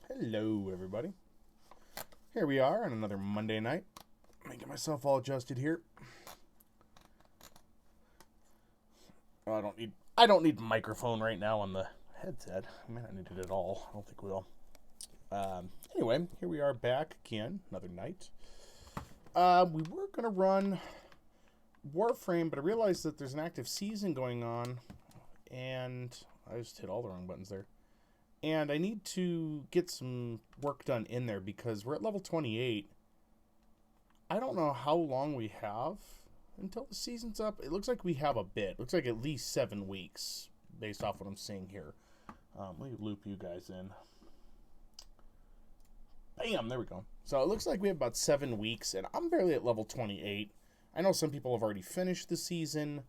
Hello, everybody. Here we are on another Monday night. Making myself all adjusted here. Oh, I don't need microphone right now on the headset. I may not need it at all. I don't think we will. Anyway, here we are back again, another night. We were gonna run Warframe, but I realized that there's an active season going on, and I just hit all the wrong buttons there. And I need to get some work done in there because we're at level 28. I don't know how long we have until the season's up. It looks like we have a bit. It looks like at least 7 weeks based off what I'm seeing here. Let me loop you guys in. Bam, there we go. So it looks like we have about 7 weeks, and I'm barely at level 28. I know some people have already finished the season.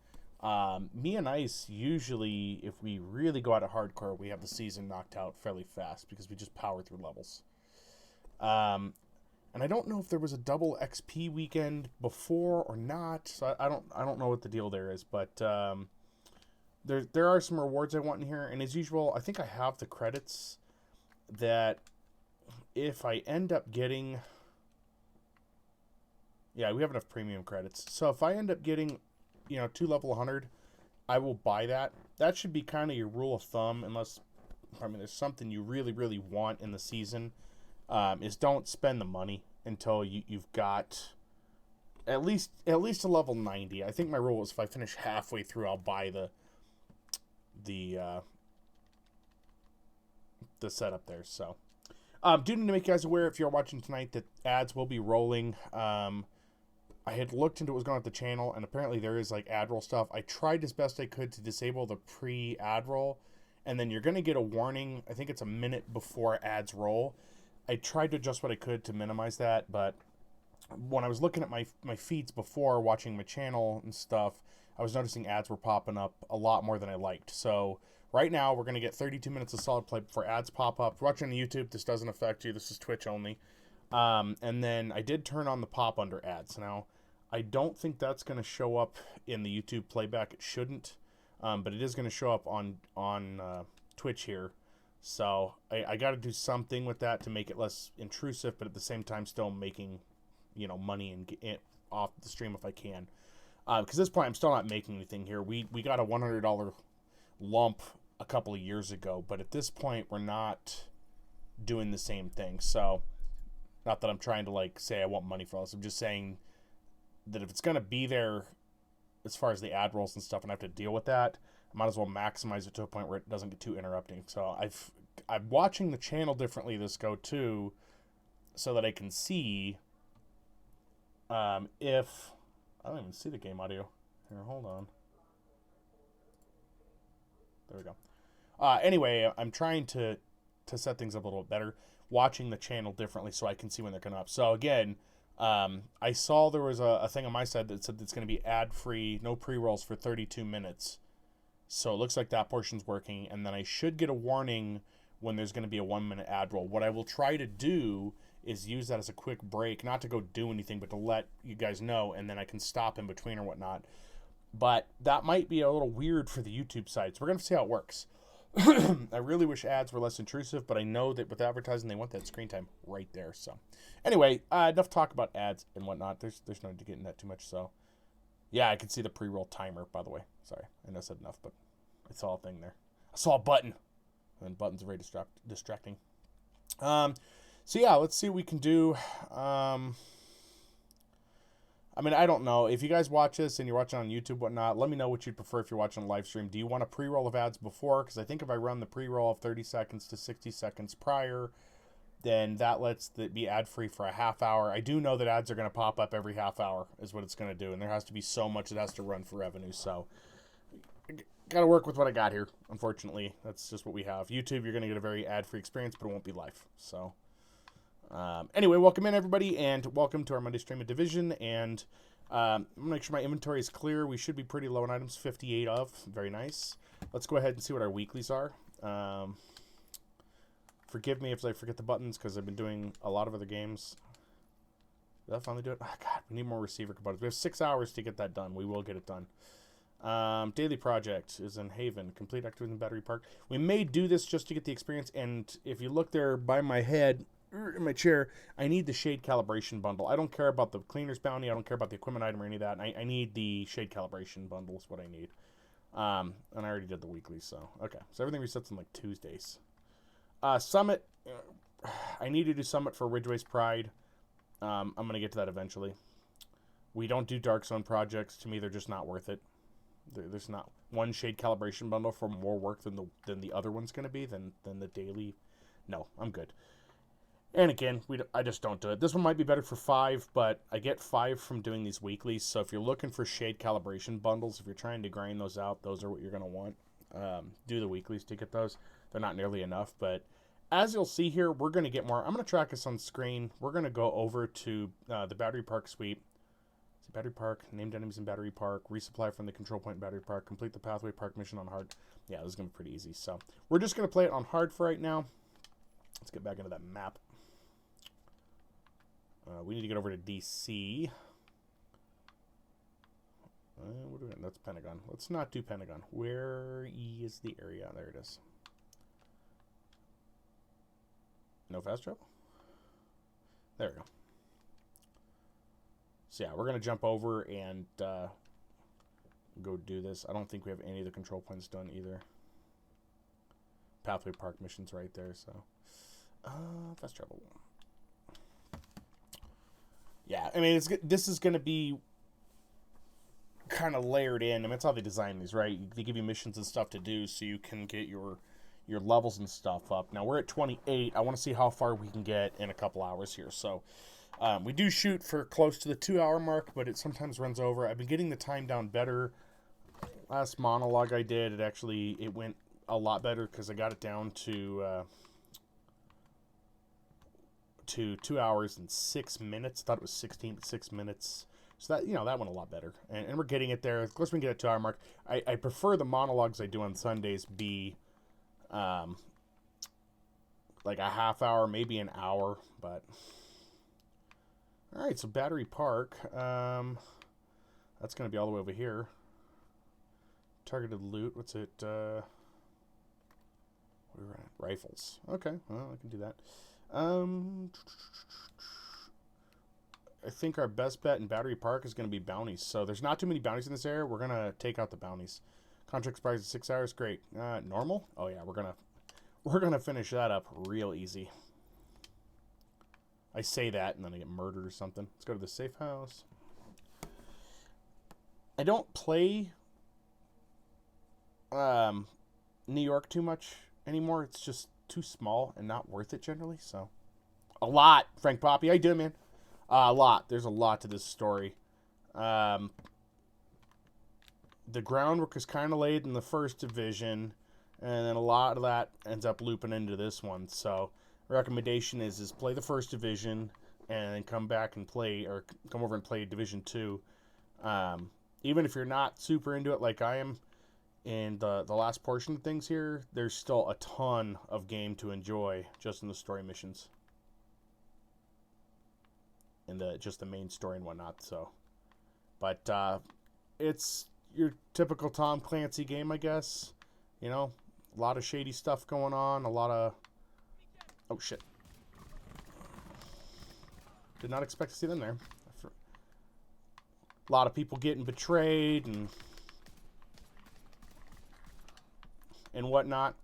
Me and Ice, usually, if we really go out of hardcore, we have the season knocked out fairly fast because we just power through levels. And I don't know if there was a double XP weekend before or not. So I don't know what the deal there is, but there are some rewards I want in here, and as usual, I think I have the credits that if I end up getting, yeah, we have enough premium credits. So if I end up getting 2 level 100, I will buy that. That should be kind of your rule of thumb, unless, there's something you really, really want in the season, is don't spend the money until you've got at least a level 90. I think my rule is if I finish halfway through, I'll buy the setup there. So, do need to make you guys aware, if you're watching tonight, that ads will be rolling. I had looked into what was going on with the channel, and apparently there is like ad roll stuff. I tried as best I could to disable the pre-ad roll, and then you're going to get a warning. I think it's a minute before ads roll. I tried to adjust what I could to minimize that, but when I was looking at my feeds before watching my channel and stuff, I was noticing ads were popping up a lot more than I liked. So right now we're going to get 32 minutes of solid play before ads pop up. If you're watching on YouTube, this doesn't affect you. This is Twitch only. And then I did turn on the pop under ads. Now, I don't think that's going to show up in the YouTube playback. It shouldn't, but it is going to show up on Twitch here. So I got to do something with that to make it less intrusive, but at the same time still making money and get off the stream if I can. Because at this point I'm still not making anything here. We got a $100 lump a couple of years ago, but at this point we're not doing the same thing. So not that I'm trying to say I want money for this. I'm just saying that if it's going to be there as far as the ad rolls and stuff and I have to deal with that, I might as well maximize it to a point where it doesn't get too interrupting. So I'm watching the channel differently this go too, so that I can see if I don't even see the game audio. Here, hold on. There we go. Anyway, I'm trying to set things up a little bit better, watching the channel differently so I can see when they're coming up. So again, I saw there was a thing on my side that said it's going to be ad-free, no pre-rolls for 32 minutes. So it looks like that portion's working, and then I should get a warning when there's going to be a 1-minute ad roll. What I will try to do is use that as a quick break, not to go do anything, but to let you guys know, and then I can stop in between or whatnot. But that might be a little weird for the YouTube side, so we're going to see how it works. I really wish ads were less intrusive, but I know that with advertising, they want that screen time right there. So anyway, enough talk about ads and whatnot. There's no need to get into that too much. So yeah, I can see the pre-roll timer, by the way. Sorry, I know I said enough, but I saw a thing there. I saw a button, and buttons are very distracting. So yeah, let's see what we can do. I don't know. If you guys watch this and you're watching on YouTube, whatnot, let me know what you'd prefer if you're watching a live stream. Do you want a pre-roll of ads before? Because I think if I run the pre-roll of 30 seconds to 60 seconds prior, then that lets it be ad-free for a half hour. I do know that ads are going to pop up every half hour is what it's going to do, and there has to be so much it has to run for revenue. So got to work with what I got here, unfortunately. That's just what we have. YouTube, you're going to get a very ad-free experience, but it won't be live. So anyway, welcome in, everybody, and welcome to our Monday stream of Division. And I'm going to make sure my inventory is clear. We should be pretty low on items, 58 of. Very nice. Let's go ahead and see what our weeklies are. Forgive me if I forget the buttons, because I've been doing a lot of other games. Did I finally do it? Oh, God, we need more receiver components. We have 6 hours to get that done. We will get it done. Daily project is in Haven. Complete activity in Battery Park. We may do this just to get the experience, and if you look there by my head, in my chair, I need the Shade Calibration Bundle. I don't care about the Cleaner's Bounty. I don't care about the equipment item or any of that. I need the Shade Calibration Bundle is what I need. And I already did the weekly, so... Okay, so everything resets on, like, Tuesdays. Summit. I need to do Summit for Ridgeway's Pride. I'm going to get to that eventually. We don't do Dark Zone projects. To me, they're just not worth it. There's not one Shade Calibration Bundle for more work than the other one's going to be, than the daily. No, I'm good. And again, I just don't do it. This one might be better for 5, but I get 5 from doing these weeklies. So if you're looking for Shade Calibration Bundles, if you're trying to grind those out, those are what you're going to want. Do the weeklies to get those. They're not nearly enough, but as you'll see here, we're going to get more. I'm going to track us on screen. We're going to go over to the Battery Park sweep. Battery Park, named enemies in Battery Park, resupply from the control point in Battery Park, complete the Pathway Park mission on hard. Yeah, this is going to be pretty easy. So we're just going to play it on hard for right now. Let's get back into that map. We need to get over to DC. What are we doing? That's Pentagon. Let's not do Pentagon. Where is the area? There it is. No fast travel? There we go. So yeah, we're going to jump over and go do this. I don't think we have any of the control points done either. Pathway Park mission's right there, so... fast travel. Yeah, I mean, this is going to be kind of layered in. I mean, that's how they design these, right? They give you missions and stuff to do so you can get your levels and stuff up. Now, we're at 28. I want to see how far we can get in a couple hours here. So, we do shoot for close to the 2-hour mark, but it sometimes runs over. I've been getting the time down better. Last monologue I did, it went a lot better because I got it down to 2 hours and 6 minutes. I thought it was 16, but 6 minutes. So that, that went a lot better. And we're getting it there. Of course, we can get a 2-hour mark. I prefer the monologues I do on Sundays be like a half hour, maybe an hour. But all right, so Battery Park. That's going to be all the way over here. Targeted loot. What's it? What are we at? Rifles. Okay, well, I can do that. I think our best bet in Battery Park is going to be bounties. So there's not too many bounties in this area. We're going to take out the bounties. Contract expires in 6 hours. Great. Normal? Oh yeah, we're gonna finish that up real easy. I say that and then I get murdered or something. Let's go to the safe house. I don't play New York too much anymore. It's just too small and not worth it generally. So a lot, Frank Poppy. How you doing, man? A lot. There's a lot to this story. The groundwork is kind of laid in the first division, and then a lot of that ends up looping into this one. So recommendation is play the first division and then come back and play, or come over and play Division 2. Even if you're not super into it like I am in the last portion of things here, there's still a ton of game to enjoy just in the story missions. And just the main story and whatnot. So, but it's your typical Tom Clancy game, I guess. You know, a lot of shady stuff going on, a lot of... Oh, shit. Did not expect to see them there. A lot of people getting betrayed and whatnot.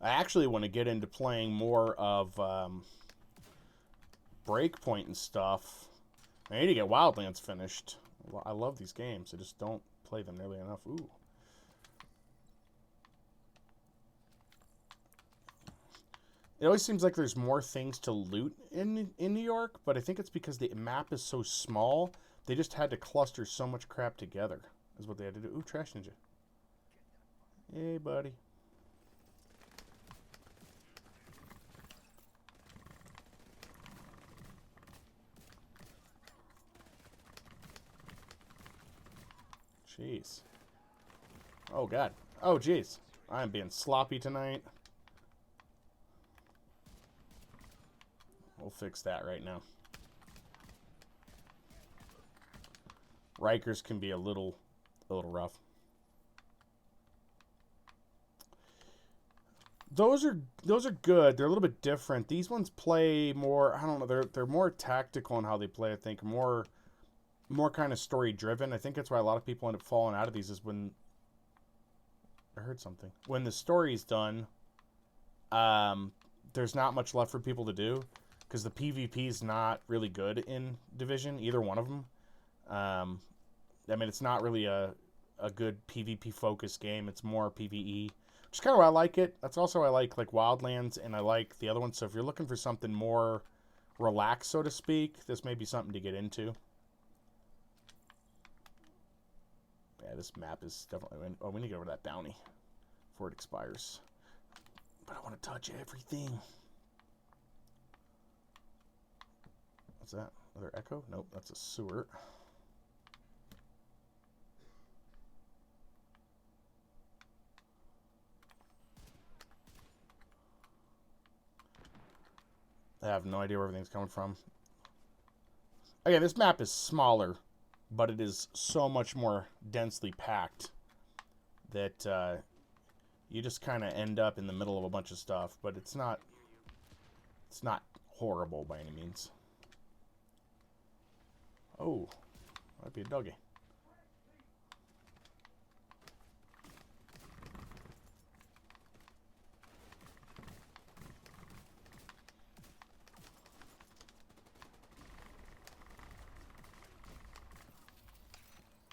I actually want to get into playing more of Breakpoint and stuff. I need to get Wildlands finished. I love these games. I just don't play them nearly enough. Ooh. It always seems like there's more things to loot in New York, but I think it's because the map is so small, they just had to cluster so much crap together, is what they had to do. Ooh, Trash Ninja. Hey, buddy. Jeez. Oh, God. Oh, jeez. I'm being sloppy tonight. We'll fix that right now. Rikers can be a little rough. Those are good. They're a little bit different. These ones play more. I don't know. They're more tactical in how they play. I think more kind of story driven. I think that's why a lot of people end up falling out of these. Is when I heard something. When the story's done, there's not much left for people to do because the PvP is not really good in Division. Either one of them. I mean, it's not really a good PvP focused game. It's more PvE. Which is kind of why I like it. That's also why I like Wildlands, and I like the other one. So if you're looking for something more relaxed, so to speak, this may be something to get into. Yeah, this map is definitely... Oh, we need to get over that bounty before it expires. But I want to touch everything. What's that? Another echo? Nope, that's a sewer. I have no idea where everything's coming from. Again, this map is smaller, but it is so much more densely packed that you just kind of end up in the middle of a bunch of stuff. But it's not horrible by any means. Oh, might be a doggy.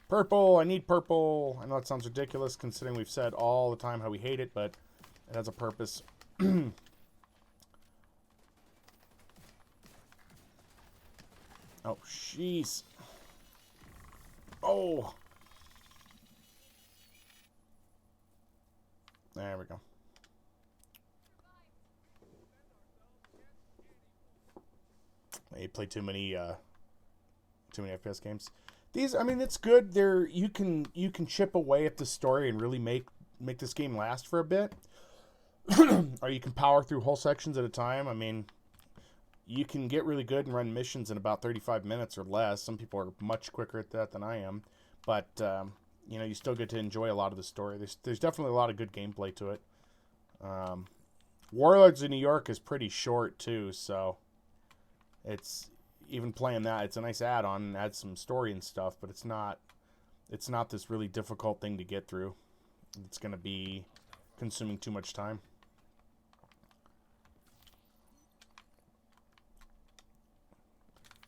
Purple! I need purple! I know it sounds ridiculous considering we've said all the time how we hate it, but it has a purpose. Oh, jeez. Oh! There we go. I play too many FPS games. These, I mean, it's good. You can chip away at the story and really make this game last for a bit, or you can power through whole sections at a time. I mean, you can get really good and run missions in about 35 minutes or less. Some people are much quicker at that than I am, but you know, you still get to enjoy a lot of the story. There's definitely a lot of good gameplay to it. Warlords of New York is pretty short too, so it's. Even playing that, it's a nice add-on and adds some story and stuff, but it's not this really difficult thing to get through. It's going to be consuming too much time.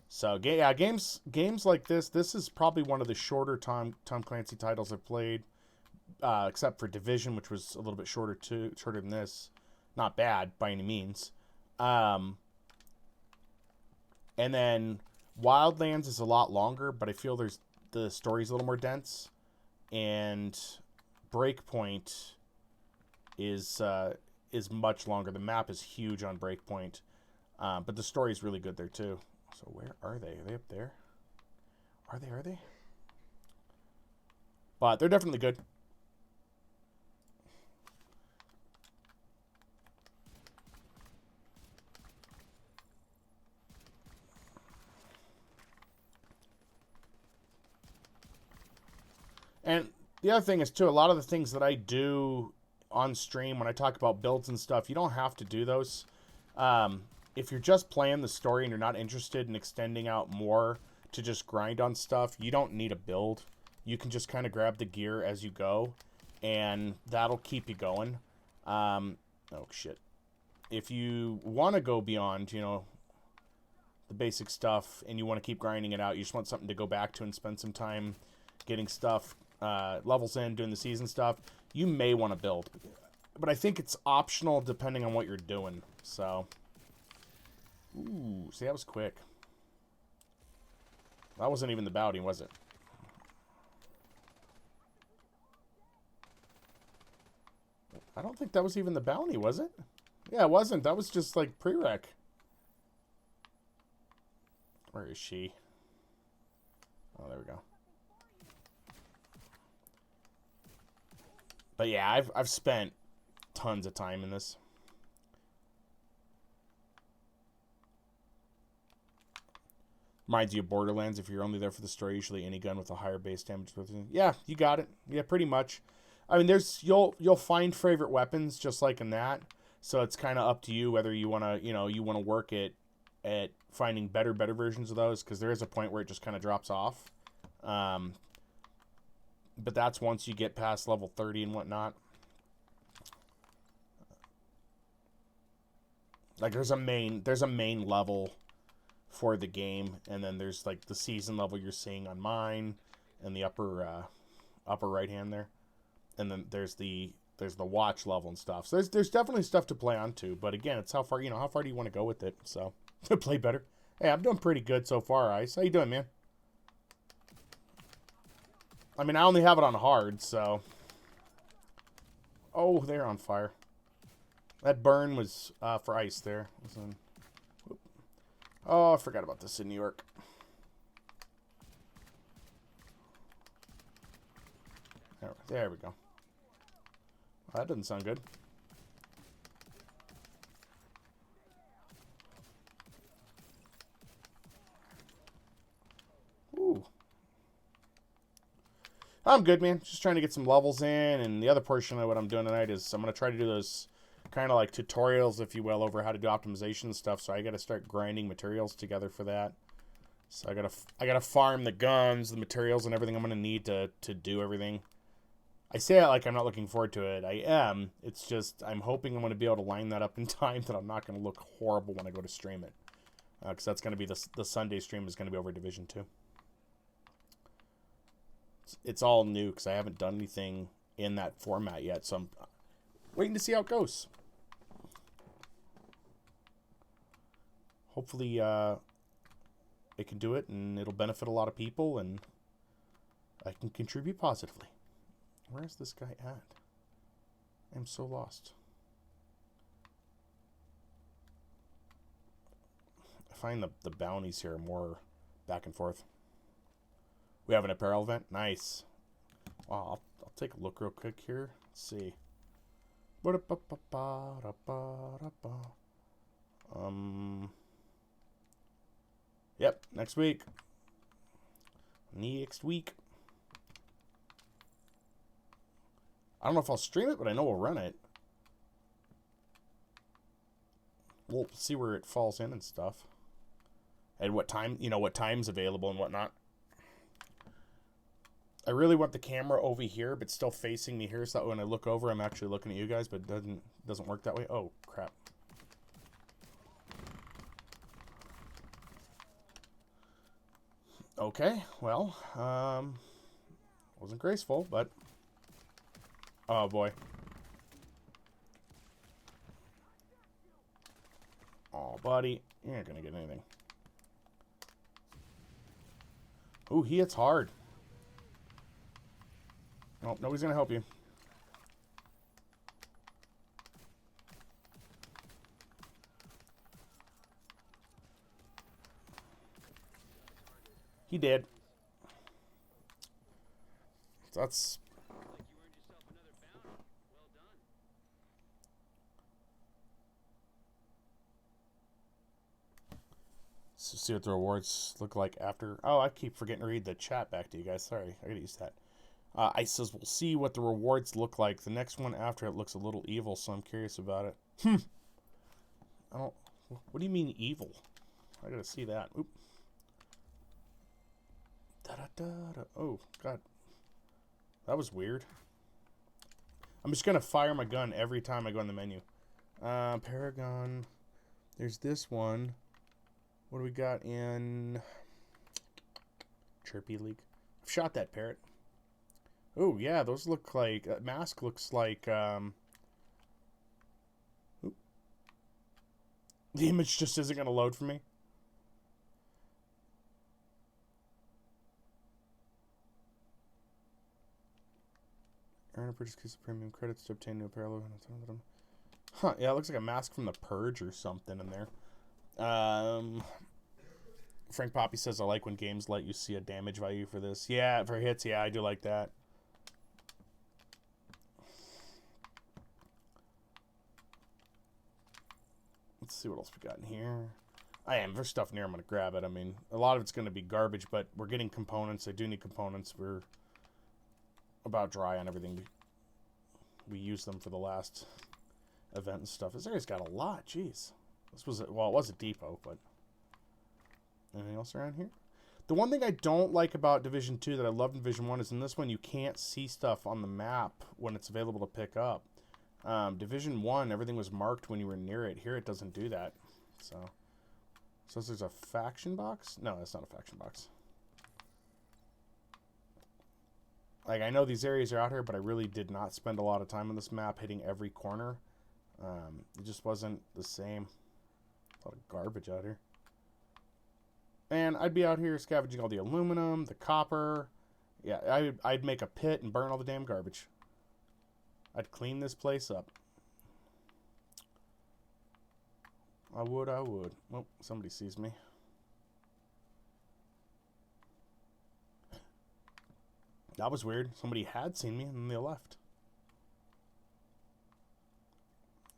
So, yeah, games like this is probably one of the shorter Tom Clancy titles I've played, except for Division, which was a little bit shorter than this. Not bad by any means. And then Wildlands is a lot longer, but I feel the story's a little more dense. And Breakpoint is much longer. The map is huge on Breakpoint, but the story's really good there too. So where are they? Are they up there? Are they? But they're definitely good. And the other thing is, too, a lot of the things that I do on stream when I talk about builds and stuff, you don't have to do those. If you're just playing the story and you're not interested in extending out more to just grind on stuff, you don't need a build. You can just kind of grab the gear as you go, and that'll keep you going. Oh, shit. If you want to go beyond, you know, the basic stuff, and you want to keep grinding it out, you just want something to go back to and spend some time getting stuff, levels in, doing the season stuff, you may want to build. But I think it's optional depending on what you're doing. So, ooh, see, that was quick. That wasn't even the bounty, was it? I don't think that was even the bounty, was it? Yeah, it wasn't. That was just like prereq. Where is she? Oh, there we go. But yeah, I've spent tons of time in this. Reminds you of Borderlands. If you're only there for the story, usually any gun with a higher base damage. Yeah, you got it. Yeah, pretty much. I mean, you'll find favorite weapons just like in that. So it's kind of up to you whether you want to, you want to work at finding better versions of those, because there is a point where it just kind of drops off. But that's once you get past level 30 and whatnot. Like there's a main level for the game, and then there's like the season level you're seeing on mine and the upper right hand there, and then there's the watch level and stuff. So there's definitely stuff to play on too, but again, it's how far do you want to go with it. So to play better. Hey, I'm doing pretty good so far, Ice. How you doing, man? I mean, I only have it on hard, so. Oh, they're on fire. That burn was for Ice there. Oh, I forgot about this in New York. There we go. Well, that doesn't sound good. Ooh. I'm good, man. Just trying to get some levels in, and the other portion of what I'm doing tonight is I'm going to try to do those kind of like tutorials, if you will, over how to do optimization and stuff. So I got to start grinding materials together for that. So I gotta farm the guns, the materials, and everything I'm gonna need to do everything. I say it like I'm not looking forward to it. I am. It's just I'm hoping I'm gonna be able to line that up in time that I'm not gonna look horrible when I go to stream it, because that's gonna be the Sunday stream is gonna be over Division 2. It's all new because I haven't done anything in that format yet, so I'm waiting to see how it goes. Hopefully, it can do it, and it'll benefit a lot of people, and I can contribute positively. Where's this guy at? I'm so lost. I find the bounties here more back and forth. We have an apparel event? Nice. Wow, I'll take a look real quick here. Let's see. Yep, next week. Next week. I don't know if I'll stream it, but I know we'll run it. We'll see where it falls in and stuff. And what time, what time's available and whatnot. I really want the camera over here, but still facing me here, so that when I look over, I'm actually looking at you guys, but it doesn't work that way. Oh, crap. Okay, well, wasn't graceful, but oh boy. Oh, buddy, you're not gonna get anything. Ooh, he hits hard. Nope, nobody's gonna help you. He did. That's... So see what the rewards look like after. Oh, I keep forgetting to read the chat back to you guys. Sorry, I gotta use that. Ice says we'll see what the rewards look like. The next one after it looks a little evil, so I'm curious about it. I don't... What do you mean evil? I gotta see that. Oop. Oh, God. That was weird. I'm just going to fire my gun every time I go in the menu. Paragon. There's this one. What do we got in Chirpy League? I've shot that parrot. Oh, yeah, those look like... mask looks like... The image just isn't going to load for me. Earn a purchase case of premium credits to obtain new apparel. Huh, yeah, it looks like a mask from The Purge or something in there. Frank Poppy says, I like when games let you see a damage value for this. Yeah, for hits, yeah, I do like that. Let's see what else we got in here. I am. If there's stuff near, I'm going to grab it. I mean, a lot of it's going to be garbage, but we're getting components. I do need components. We're about dry on everything. We used them for the last event and stuff. This area's got a lot. Jeez. This was, well, it was a depot, but... Anything else around here? The one thing I don't like about Division 2 that I loved in Division 1 is in this one you can't see stuff on the map when it's available to pick up. Division 1, everything was marked when you were near it. Here it doesn't do that. So there's a faction box? No, that's not a faction box. Like, I know these areas are out here, but I really did not spend a lot of time on this map hitting every corner. It just wasn't the same. A lot of garbage out here. And I'd be out here scavenging all the aluminum, the copper. Yeah, I'd make a pit and burn all the damn garbage. I'd clean this place up. I would. Oh, somebody sees me. That was weird. Somebody had seen me and then they left.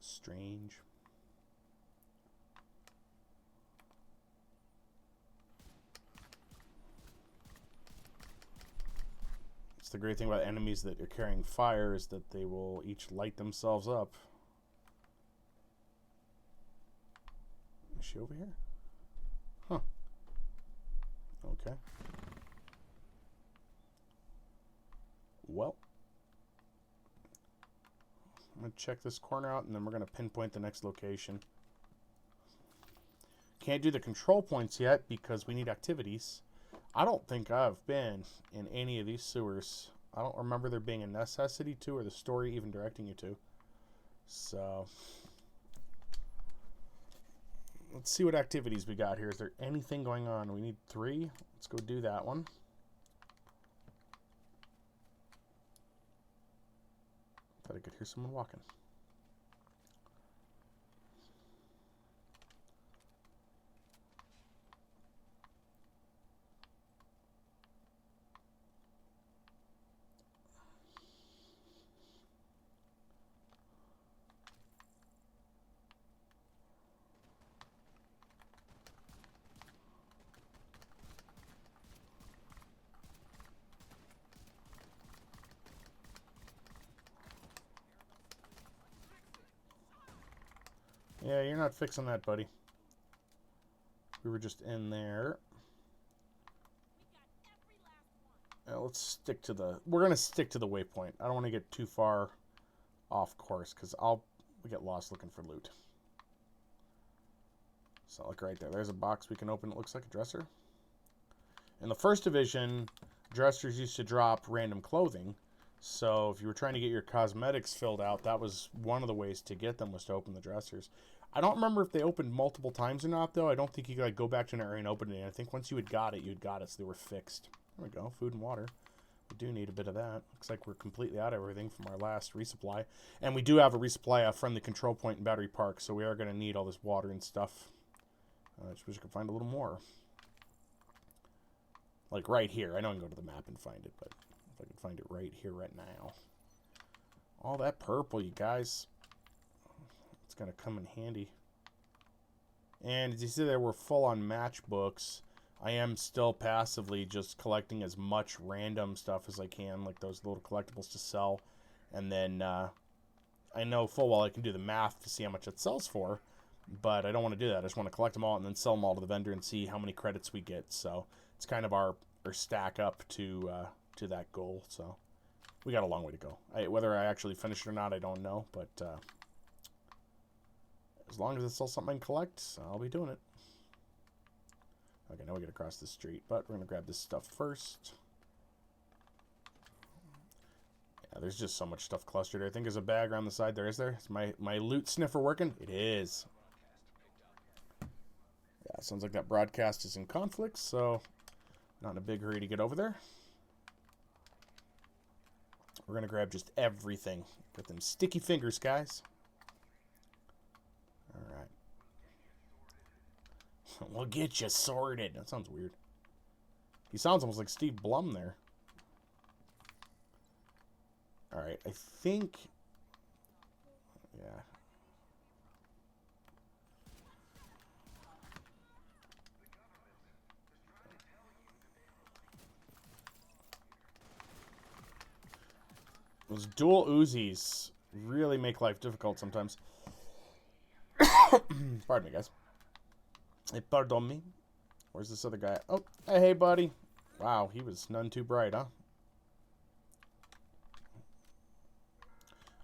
Strange. It's the great thing about enemies that are carrying fire is that they will each light themselves up. Is she over here? Huh. Okay. Well. I'm going to check this corner out and then we're going to pinpoint the next location. Can't do the control points yet because we need activities. I don't think I've been in any of these sewers. I don't remember there being a necessity to or the story even directing you to. So, let's see what activities we got here. Is there anything going on? We need 3. Let's go do that one. Thought I could hear someone walking. Yeah, you're not fixing that, buddy. We were just in there. Let's stick to the... We're going to stick to the waypoint. I don't want to get too far off course, because we get lost looking for loot. So, look right there. There's a box we can open. It looks like a dresser. In the first division, dressers used to drop random clothing. So, if you were trying to get your cosmetics filled out, that was one of the ways to get them, was to open the dressers. I don't remember if they opened multiple times or not, though. I don't think you could like, go back to an area and open it. I think once you had got it, so they were fixed. There we go. Food and water. We do need a bit of that. Looks like we're completely out of everything from our last resupply. And we do have a resupply from the control point in Battery Park, so we are going to need all this water and stuff. I just wish I could find a little more. Like right here. I know I can go to the map and find it, but if I could find it right here, right now. All that purple, you guys. It's going to come in handy. And as you see there, we're full on matchbooks. I am still passively just collecting as much random stuff as I can, like those little collectibles to sell. And then I know full well I can do the math to see how much it sells for, but I don't want to do that. I just want to collect them all and then sell them all to the vendor and see how many credits we get. So it's kind of our stack up to that goal. So we got a long way to go. Whether I actually finish it or not, I don't know, but as long as it's still something I can collect, I'll be doing it. Okay, now we get across the street, but we're going to grab this stuff first. Yeah, there's just so much stuff clustered. I think there's a bag around the side there. Is there? Is my loot sniffer working? It is. Yeah, sounds like that broadcast is in conflict, so not in a big hurry to get over there. We're going to grab just everything. Get them sticky fingers, guys. Alright. We'll get you sorted. That sounds weird. He sounds almost like Steve Blum there. Alright, I think... Yeah. Those dual Uzis really make life difficult sometimes. Pardon me, guys. Hey, pardon me. Where's this other guy? Oh, hey, buddy. Wow, he was none too bright, huh?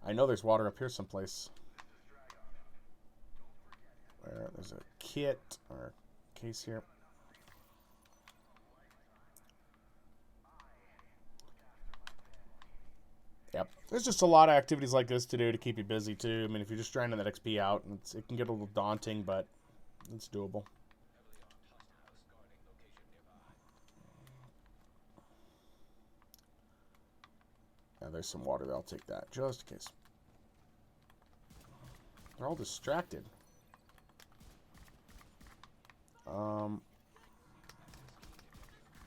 I know there's water up here someplace. There's a kit or a case here. Yep. There's just a lot of activities like this to do to keep you busy, too. I mean, if you're just grinding that XP out, it can get a little daunting, but it's doable. Yeah, there's some water there. I'll take that, just in case. They're all distracted.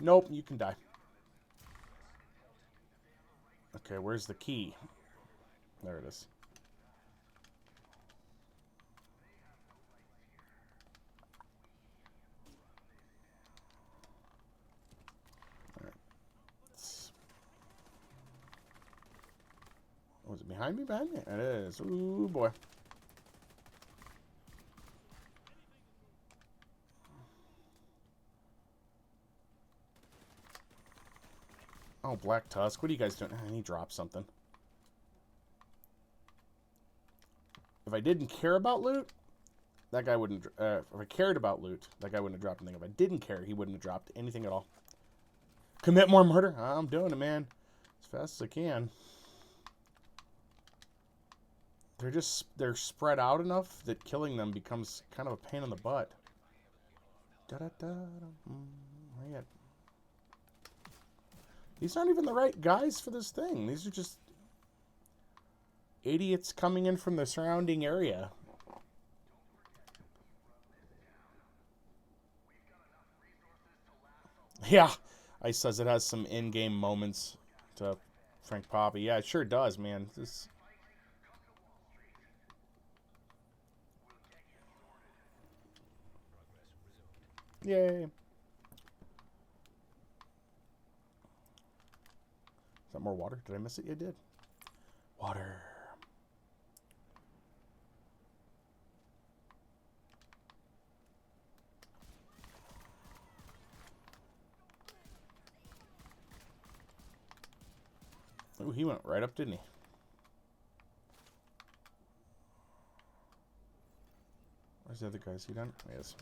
Nope, you can die. Okay, where's the key? There it is. All right. Oh, is it behind me? Behind me? It is. Ooh, boy. Oh, Black Tusk. What are you guys doing? He dropped something. If I didn't care about loot, that guy wouldn't... if I cared about loot, that guy wouldn't have dropped anything. If I didn't care, he wouldn't have dropped anything at all. Commit more murder? I'm doing it, man. As fast as I can. They're spread out enough that killing them becomes kind of a pain in the butt. Yeah. These aren't even the right guys for this thing. These are just idiots coming in from the surrounding area. Yeah, Ice says it has some in-game moments to Frank Poppy. Yeah, it sure does, man. This... Yay. Is that more water? Did I miss it? Yeah, I did. Water. Ooh, he went right up, didn't he? Where's the other guy? Is he done? He is.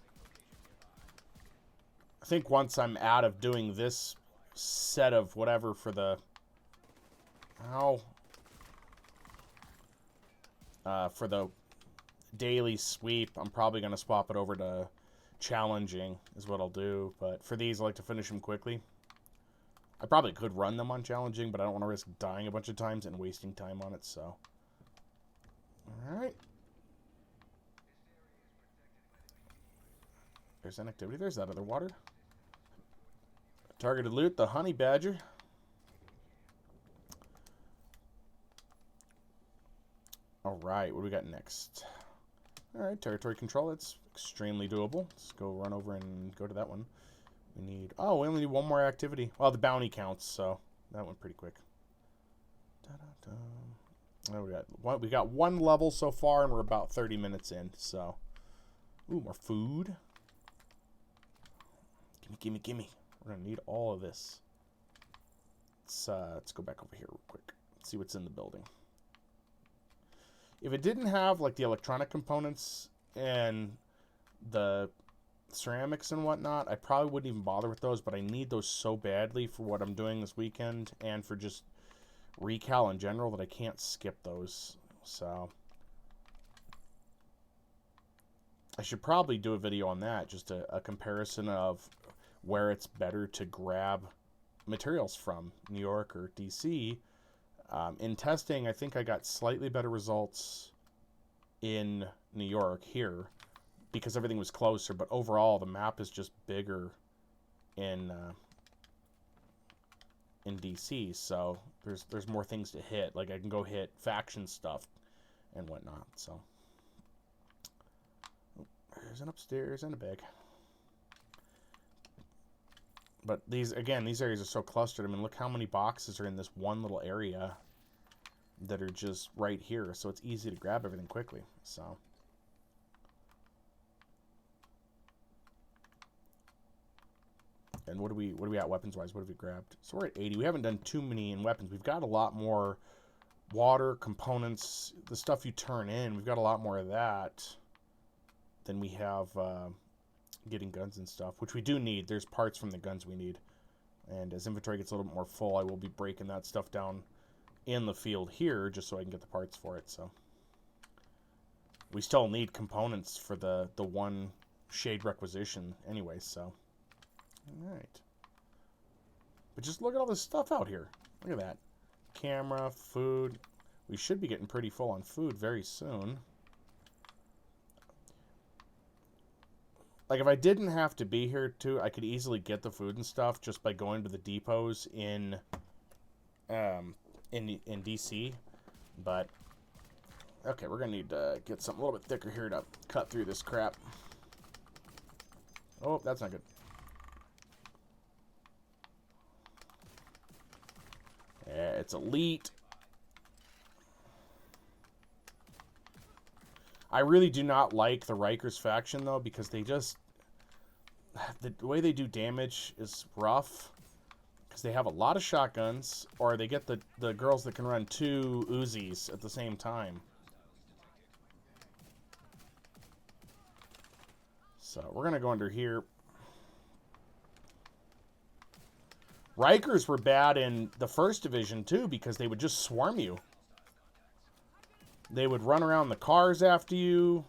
I think once I'm out of doing this set of whatever for the... for the daily sweep, I'm probably going to swap it over to challenging is what I'll do. But for these, I like to finish them quickly. I probably could run them on challenging, but I don't want to risk dying a bunch of times and wasting time on it, so... Alright. There's an activity. There's that other water. Targeted loot, the honey badger. Alright, what do we got next? Alright, territory control. It's extremely doable. Let's go run over and go to that one. We need... Oh, we only need one more activity. Well, the bounty counts, so that went pretty quick. Oh, we got one level so far, and we're about 30 minutes in, so... Ooh, more food. Gimme, gimme, gimme. We're gonna need all of this. Let's go back over here real quick. Let's see what's in the building. If it didn't have, like, the electronic components and the ceramics and whatnot, I probably wouldn't even bother with those, but I need those so badly for what I'm doing this weekend and for just recal in general that I can't skip those. So I should probably do a video on that, just a comparison of where it's better to grab materials from, New York or DC. In testing, I think I got slightly better results in New York here because everything was closer, but overall the map is just bigger in DC, so there's more things to hit. Like I can go hit faction stuff and whatnot. So there's an upstairs and a bag. But these areas are so clustered. I mean, look how many boxes are in this one little area. that are just right here, so it's easy to grab everything quickly. So and what do we at weapons wise? What have we grabbed? So we're at 80. We haven't done too many in weapons. We've got a lot more water components, the stuff you turn in. We've got a lot more of that than we have getting guns and stuff, which we do need. There's parts from the guns we need. And as inventory gets a little bit more full, I will be breaking that stuff down in the field here just so I can get the parts for it. So we still need components for the one shade requisition anyway, so all right. But just look at all this stuff out here. Look at that. Camera, food. We should be getting pretty full on food very soon. Like, if I didn't have to be here, too, I could easily get the food and stuff just by going to the depots in DC. But, okay, we're going to need to get something a little bit thicker here to cut through this crap. Oh, that's not good. Yeah, it's elite. I really do not like the Rikers faction, though, because they just... The way they do damage is rough. Because they have a lot of shotguns, or they get the girls that can run 2 Uzis at the same time. So, we're going to go under here. Rikers were bad in the first division, too, because they would just swarm you. They would run around the cars after you.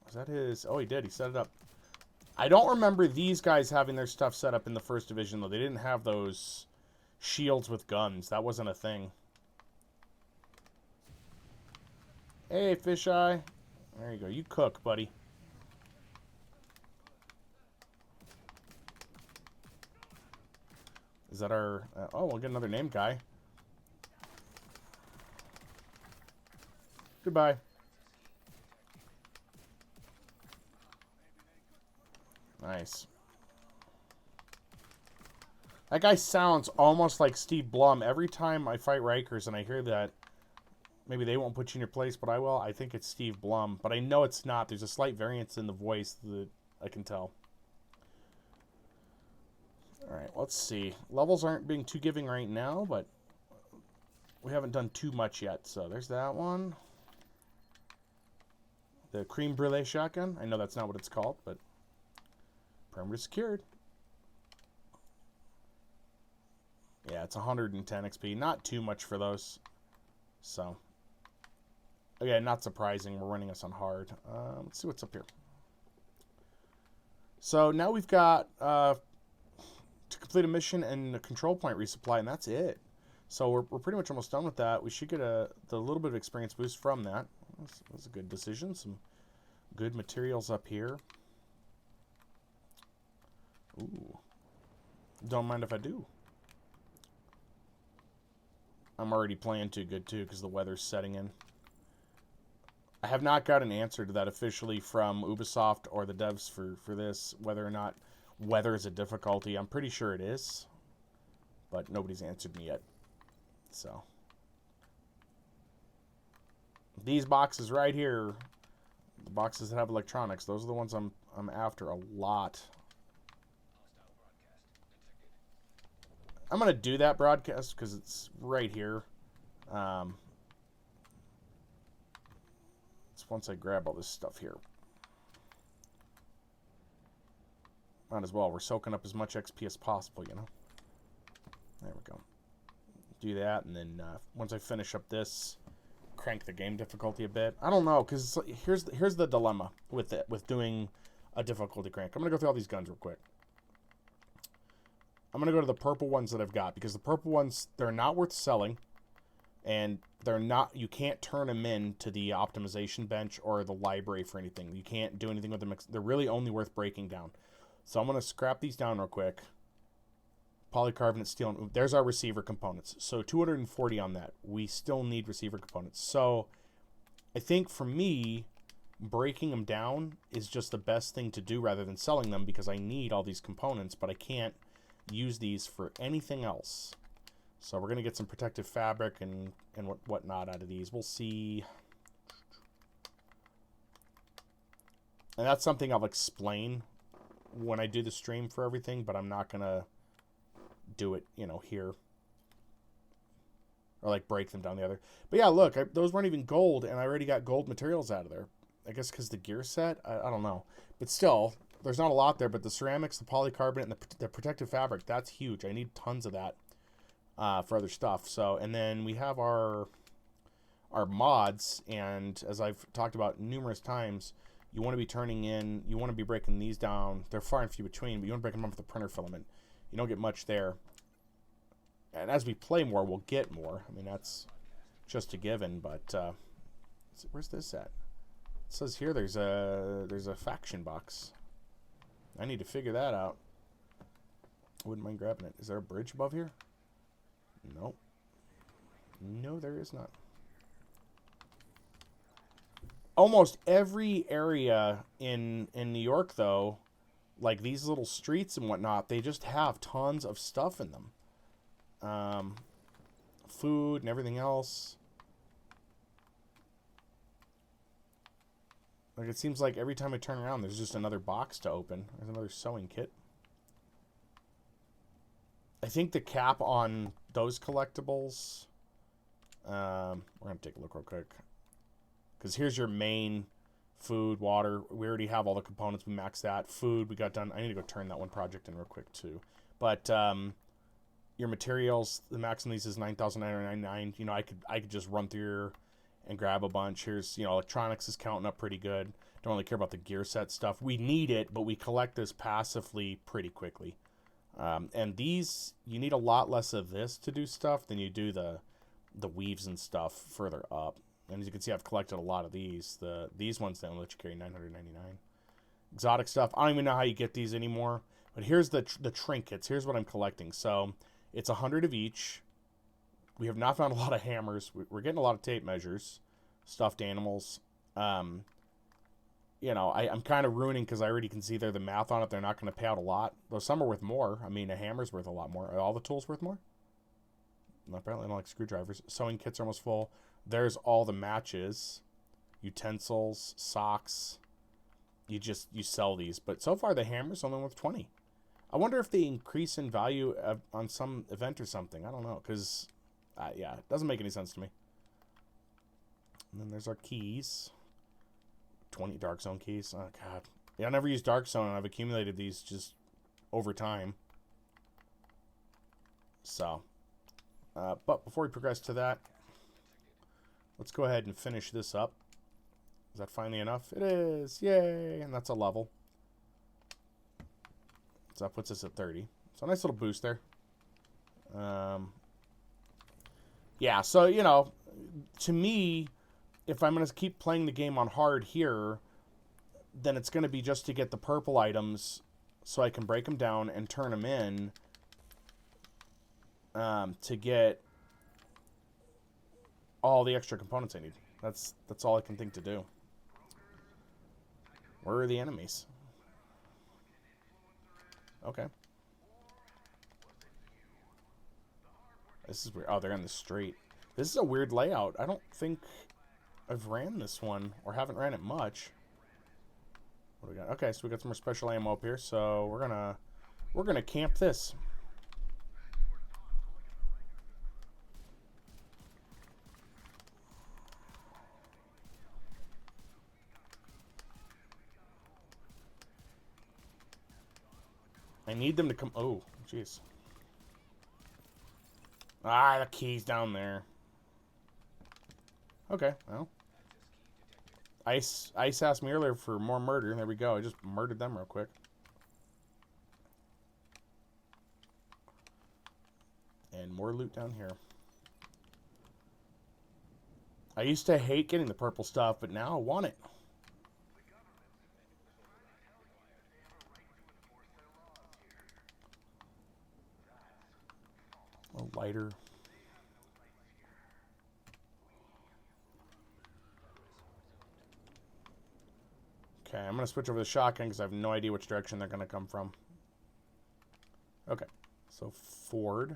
Was that his? Oh, he did. He set it up. I don't remember these guys having their stuff set up in the first division, though. They didn't have those shields with guns. That wasn't a thing. Hey, fisheye. There you go. You cook, buddy. Is that our... oh, we'll get another name guy. Goodbye. Nice. That guy sounds almost like Steve Blum. Every time I fight Rikers and I hear that, maybe they won't put you in your place, but I will. I think it's Steve Blum, but I know it's not. There's a slight variance in the voice that I can tell. Alright, let's see. Levels aren't being too giving right now, but we haven't done too much yet. So there's that one. The Cream Brulee shotgun. I know that's not what it's called, but perimeter secured. Yeah, it's 110 XP. Not too much for those. So, again, not surprising. We're running us on hard. Let's see what's up here. So now we've got to complete a mission and a control point resupply, and that's it. So we're pretty much almost done with that. We should get the little bit of experience boost from that. That's a good decision. Some good materials up here. Ooh. Don't mind if I do. I'm already playing too good, too, because the weather's setting in. I have not got an answer to that officially from Ubisoft or the devs for this, whether or not weather is a difficulty. I'm pretty sure it is, but nobody's answered me yet. So, these boxes right here, the boxes that have electronics, those are the ones I'm after a lot. I'm going to do that broadcast because it's right here. It's once I grab all this stuff here. Might as well. We're soaking up as much XP as possible, you know. There we go. Do that, and then once I finish up this, crank the game difficulty a bit. I don't know, because here's the dilemma with it, with doing a difficulty crank. I'm going to go through all these guns real quick. I'm going to go to the purple ones that I've got, because the purple ones, they're not worth selling, and they're not, you can't turn them in to the optimization bench or the library for anything. You can't do anything with them. They're really only worth breaking down. So I'm going to scrap these down real quick. Polycarbonate steel. And there's our receiver components. So 240 on that. We still need receiver components. So I think for me, breaking them down is just the best thing to do rather than selling them, because I need all these components, but I can't use these for anything else. So we're going to get some protective fabric and whatnot out of these. We'll see. And that's something I'll explain when I do the stream for everything, but I'm not going to do it, you know, here. Or, like, break them down the other. But, yeah, look, those weren't even gold, and I already got gold materials out of there. I guess because the gear set? I don't know. But still, there's not a lot there, but the ceramics, the polycarbonate, and the protective fabric, that's huge. I need tons of that for other stuff. So, and then we have our mods, and as I've talked about numerous times, you want to be breaking these down. They're far and few between, but you want to break them up with the printer filament. You don't get much there. And as we play more, we'll get more. I mean, that's just a given, but where's this at? It says here there's a faction box. I need to figure that out. I wouldn't mind grabbing it. Is there a bridge above here? Nope. No, there is not. Almost every area in New York, though, like these little streets and whatnot, they just have tons of stuff in them. Food and everything else. Like, it seems like every time I turn around, there's just another box to open. There's another sewing kit. I think the cap on those collectibles... we're going to take a look real quick. Because here's your main food, water. We already have all the components. We maxed that. Food, we got done. I need to go turn that one project in real quick, too. But your materials, the max on these is $9,999. You know, I could just run through here and grab a bunch. Here's, you know, electronics is counting up pretty good. Don't really care about the gear set stuff. We need it, but we collect this passively pretty quickly. And these, you need a lot less of this to do stuff than you do the weaves and stuff further up. And as you can see, I've collected a lot of these. These ones, they only let you carry $999. Exotic stuff, I don't even know how you get these anymore. But here's the trinkets. Here's what I'm collecting. So it's 100 of each. We have not found a lot of hammers. We're getting a lot of tape measures, stuffed animals. You know, I'm kind of ruining because I already can see there the math on it. They're not going to pay out a lot. Though some are worth more. I mean, a hammer's worth a lot more. Are all the tools worth more? Apparently, I don't like screwdrivers. Sewing kits are almost full. There's all the matches, utensils, socks. You sell these. But so far, the hammer's only worth 20. I wonder if they increase in value on some event or something. I don't know, because... yeah, it doesn't make any sense to me. And then there's our keys. 20 Dark Zone keys. Oh, God. Yeah, I never used Dark Zone, and I've accumulated these just over time. So. But before we progress to that, let's go ahead and finish this up. Is that finally enough? It is. Yay. And that's a level. So that puts us at 30. So a nice little boost there. Yeah, so, you know, to me, if I'm going to keep playing the game on hard here, then it's going to be just to get the purple items so I can break them down and turn them in to get all the extra components I need. That's all I can think to do. Where are the enemies? Okay. This is weird. Oh, they're in the street. This is a weird layout. I don't think I've ran this one, or haven't ran it much. What do we got? Okay, so we got some more special ammo up here. So we're gonna camp this. I need them to come. Oh, jeez. Ah, the key's down there. Okay, well. Ice asked me earlier for more murder. There we go. I just murdered them real quick. And more loot down here. I used to hate getting the purple stuff, but now I want it. A lighter. Okay, I'm going to switch over to the shotgun because I have no idea which direction they're going to come from. Okay, so Ford.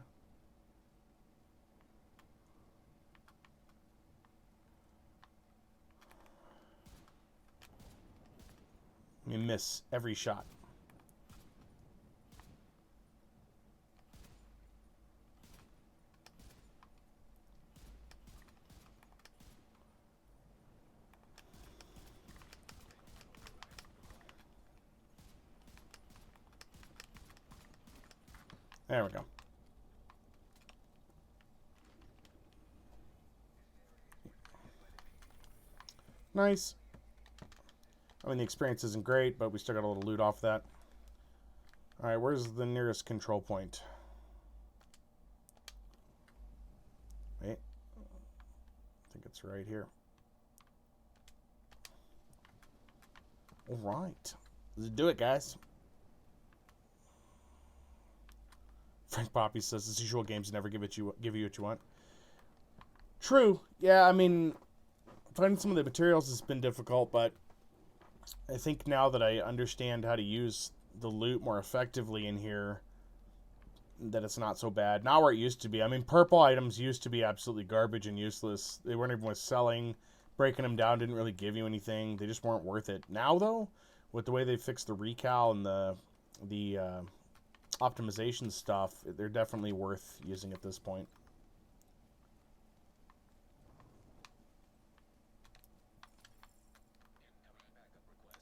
You miss every shot. There we go. Nice. I mean, the experience isn't great, but we still got a little loot off that. Alright, where's the nearest control point? Wait. I think it's right here. Alright. Let's do it, guys. Frank Poppy says, as usual, games never give you what you want. True. Yeah, I mean, finding some of the materials has been difficult, but I think now that I understand how to use the loot more effectively in here, that it's not so bad. Not where it used to be. I mean, purple items used to be absolutely garbage and useless. They weren't even worth selling. Breaking them down didn't really give you anything. They just weren't worth it. Now, though, with the way they fixed the recal and the optimization stuff, they're definitely worth using at this point.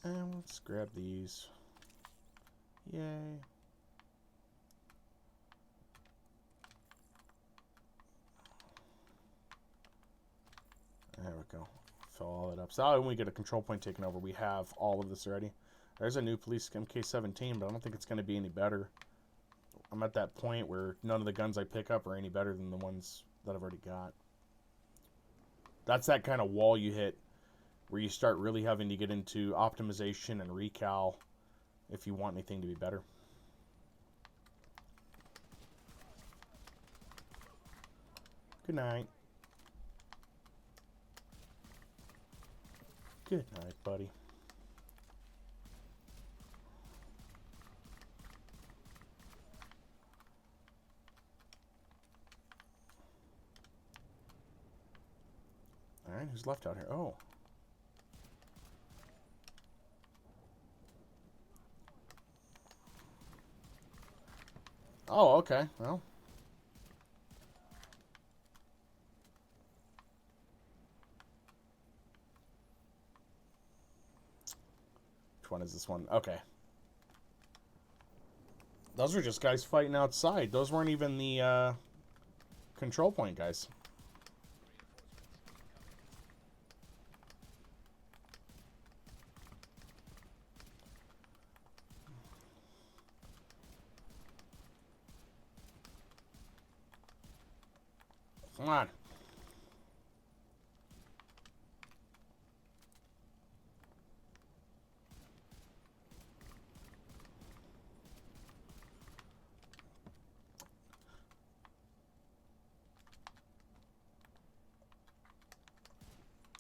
And let's grab these. Yay. There we go. Fill all that up. So when we get a control point taken over, we have all of this already. There's a new police MK17, but I don't think it's going to be any better. I'm at that point where none of the guns I pick up are any better than the ones that I've already got. That's that kind of wall you hit where you start really having to get into optimization and recal if you want anything to be better. Good night. Good night, buddy. Alright, who's left out here? Oh. Oh, okay. Well. Which one is this one? Okay. Those were just guys fighting outside. Those weren't even the control point guys. Come on.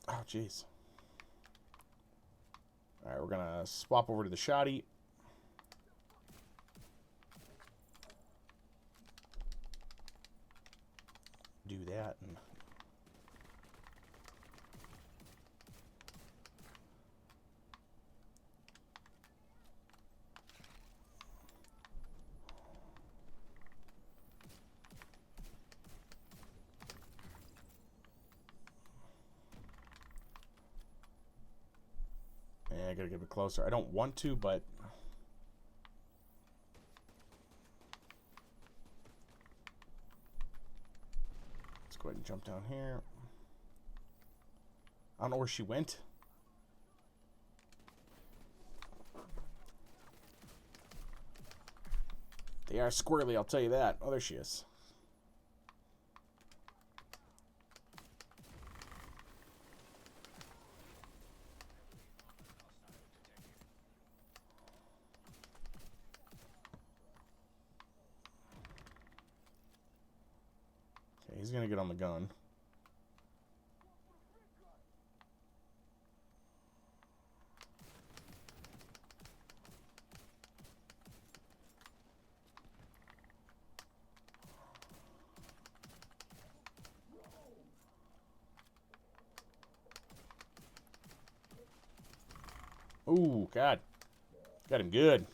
Oh, jeez. Alright, we're gonna swap over to the shoddy. Do that and I gotta get a bit closer. I don't want to, but let's go ahead and jump down here. I don't know where she went. They are squirrely, I'll tell you that. Oh, there she is. Okay, he's gonna get on the gun. Ooh, God. Got him good.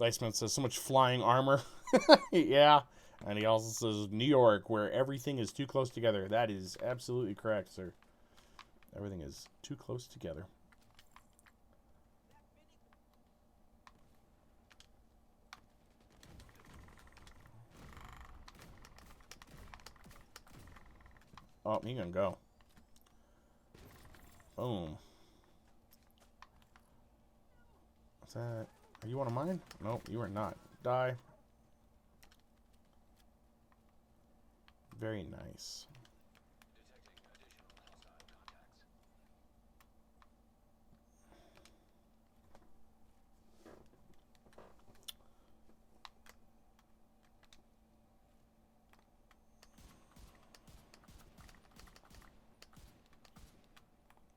Iceman says, so much flying armor. Yeah. And he also says, New York, where everything is too close together. That is absolutely correct, sir. Everything is too close together. Oh, he gonna go. Boom. What's that? Are you one of mine? Nope, you are not. Die. Very nice.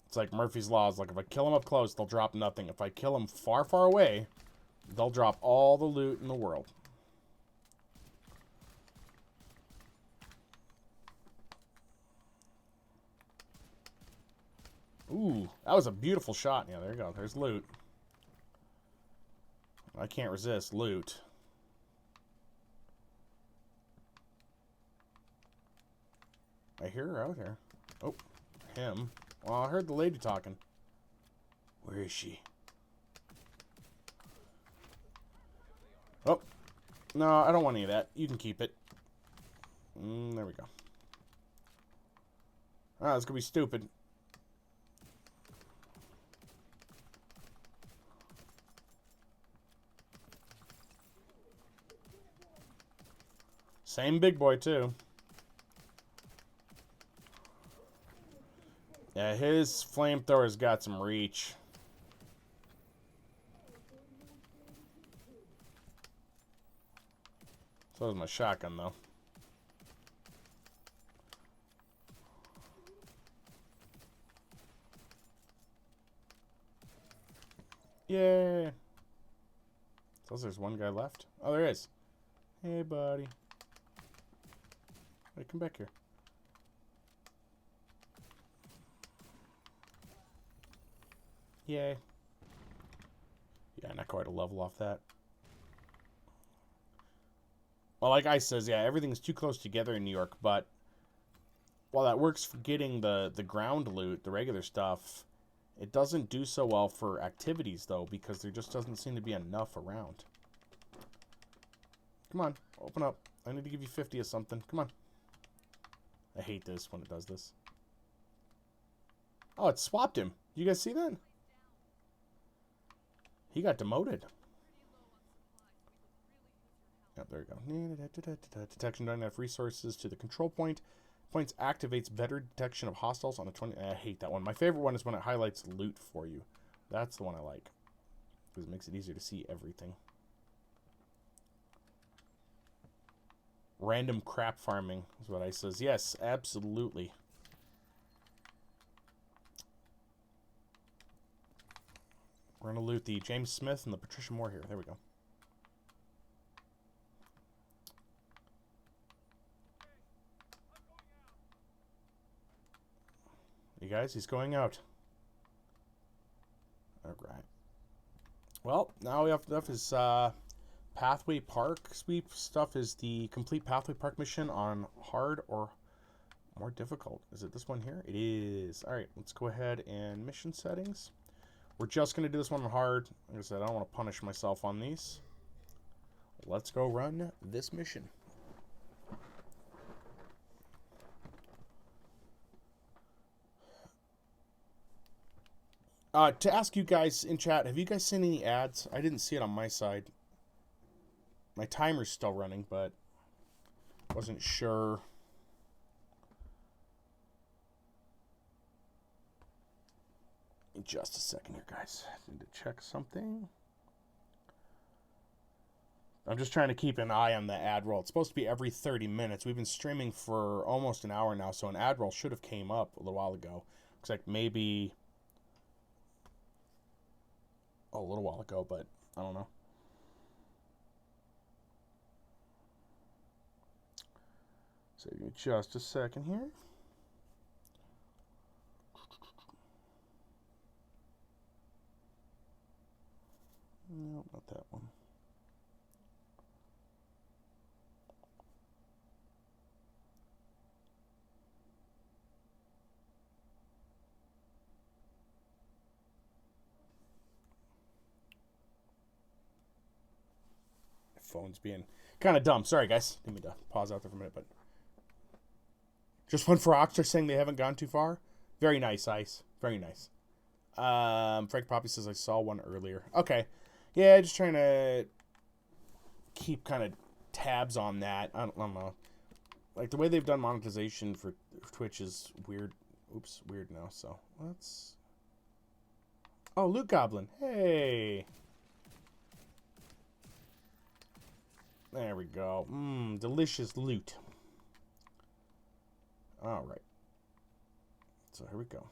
It's like Murphy's Law. It's like if I kill them up close, they'll drop nothing. If I kill them far, far away, they'll drop all the loot in the world. Ooh, that was a beautiful shot. Yeah, there you go. There's loot. I can't resist loot. I hear her out here. Oh, him. Well, I heard the lady talking. Where is she? Oh. No, I don't want any of that. You can keep it. There we go. Ah, it's gonna be stupid. Same big boy, too. Yeah, his flamethrower's got some reach. So does my shotgun, though. Yay! So there's one guy left. Oh, there is. Hey, buddy. Hey, come back here. Yay. Yeah, not quite a level off that. Well, like I says, yeah, everything's too close together in New York, but while that works for getting the ground loot, the regular stuff, it doesn't do so well for activities, though, because there just doesn't seem to be enough around. Come on, open up. I need to give you 50 of something. Come on. I hate this when it does this. Oh, it swapped him. You guys see that? He got demoted. Yep, there we go. Detection doesn't have resources to the control point. Points activates better detection of hostiles on a 20. I hate that one. My favorite one is when it highlights loot for you. That's the one I like. Because it makes it easier to see everything. Random crap farming is what I says. Yes, absolutely. We're going to loot the James Smith and the Patricia Moore here. There we go. You guys, he's going out. Alright. Well, now we have to his Pathway Park sweep stuff is the complete Pathway Park mission on hard or more difficult. Is it this one here? It is. Alright, let's go ahead and mission settings. We're just going to do this one on hard. Like I said, I don't want to punish myself on these. Let's go run this mission. To ask you guys in chat, have you guys seen any ads? I didn't see it on my side. My timer's still running, but wasn't sure. Just a second here, guys. I need to check something. I'm just trying to keep an eye on the ad roll. It's supposed to be every 30 minutes. We've been streaming for almost an hour now, so an ad roll should have came up a little while ago. Looks like maybe a little while ago, but I don't know. So give me just a second here. Not that one. My phone's being kind of dumb. Sorry, guys. Need me to pause out there for a minute, but just one for Oxter saying they haven't gone too far. Very nice, Ice. Very nice. Frank Poppy says I saw one earlier. Okay. Yeah, just trying to keep kind of tabs on that. I don't know. Like, the way they've done monetization for Twitch is weird. Oops, weird now. So, let's... Oh, Loot Goblin. Hey. There we go. Delicious loot. All right. So, here we go.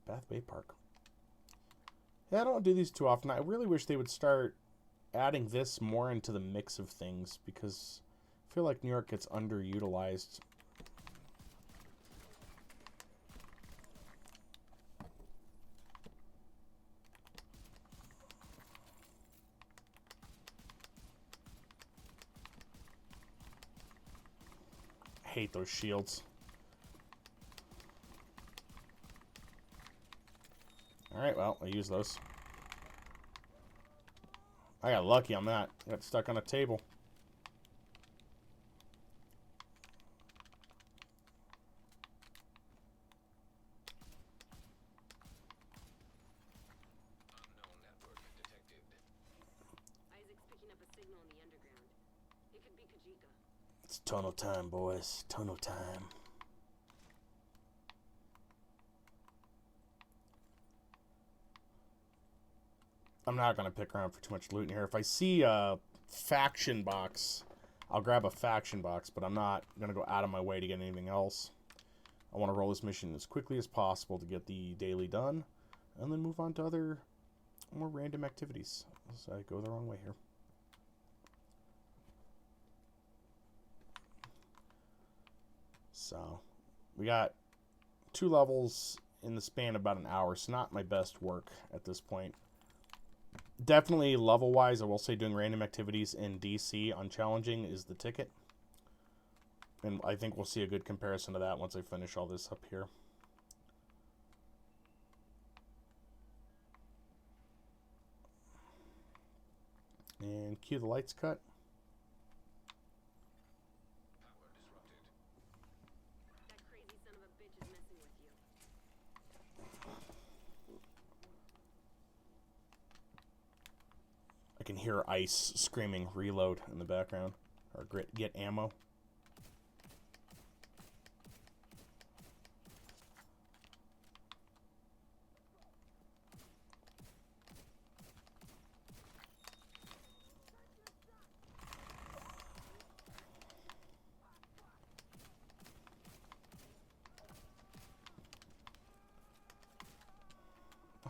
Bath Bay Park. Yeah, I don't do these too often. I really wish they would start adding this more into the mix of things, because I feel like New York gets underutilized. I hate those shields. Alright, well, I use those. I got lucky on that. Got stuck on a table. Unknown network detected. Isaac's picking up a signal in the underground. It could be Kajika. It's tunnel time, boys. Tunnel time. I'm not going to pick around for too much loot in here. If I see a faction box, I'll grab a faction box, but I'm not going to go out of my way to get anything else. I want to roll this mission as quickly as possible to get the daily done, and then move on to other more random activities. So I go the wrong way here. So, we got 2 levels in the span of about an hour, so not my best work at this point. Definitely level-wise, I will say doing random activities in DC on challenging is the ticket. And I think we'll see a good comparison to that once I finish all this up here. And cue the lights cut. Power disrupted. That crazy son of a bitch is messing with you. I can hear Ice screaming reload in the background. Or get ammo.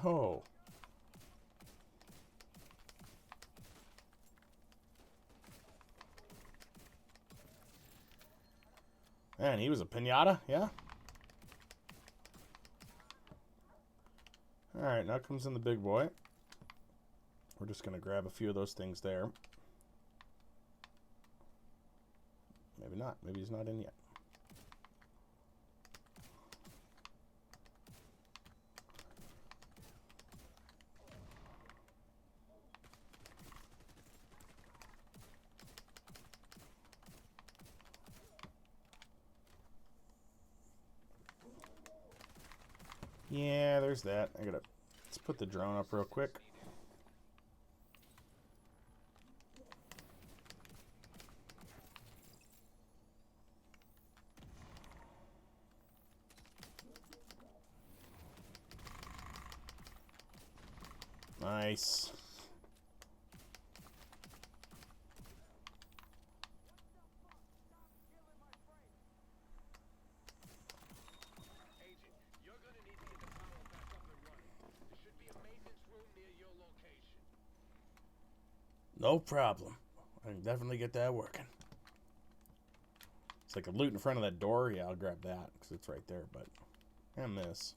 Oh. Man, he was a pinata, yeah? Alright, now comes in the big boy. We're just going to grab a few of those things there. Maybe not. Maybe he's not in yet. Yeah, there's that. Let's put the drone up real quick. Nice. Agent, you're gonna need to get the power back up and running. There should be a maintenance room near your location. No problem. I can definitely get that working. It's like a loot in front of that door. Yeah, I'll grab that because it's right there. But and this.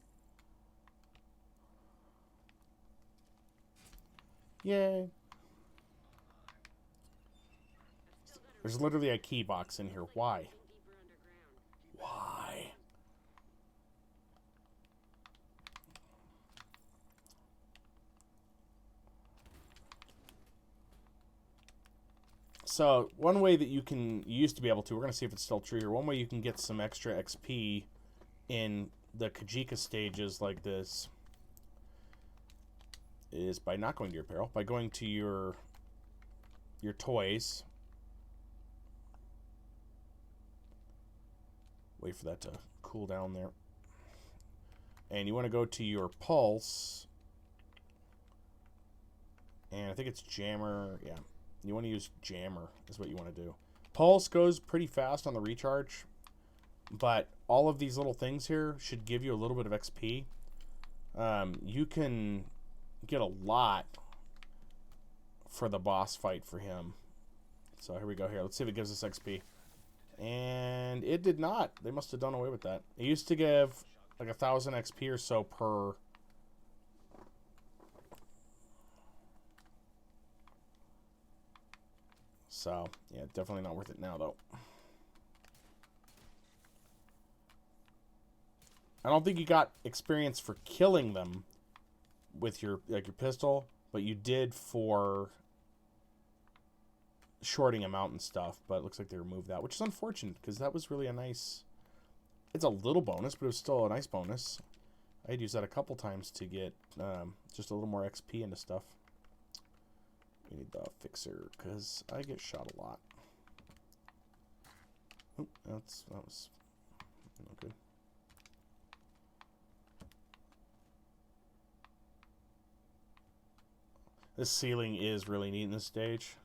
Yay. There's literally a key box in here. Why? Deeper underground. Why? So, one way that you used to be able to, we're going to see if it's still true here. One way you can get some extra XP in the Kajika stages like this is by not going to your apparel, by going to your toys. Wait for that to cool down there. And you want to go to your pulse. And I think it's jammer. Yeah. You want to use jammer is what you want to do. Pulse goes pretty fast on the recharge. But all of these little things here should give you a little bit of XP. You can get a lot for the boss fight for him. So here we go here. Let's see if it gives us XP. And it did not. They must have done away with that. It used to give like 1,000 XP or so per. So, yeah, definitely not worth it now, though. I don't think you got experience for killing them with your pistol, but you did for shorting them out and stuff. But it looks like they removed that, which is unfortunate because that was really a nice. It's a little bonus, but it was still a nice bonus. I'd use that a couple times to get just a little more XP into stuff. We need the fixer because I get shot a lot. Oop, that was not good. This ceiling is really neat in this stage.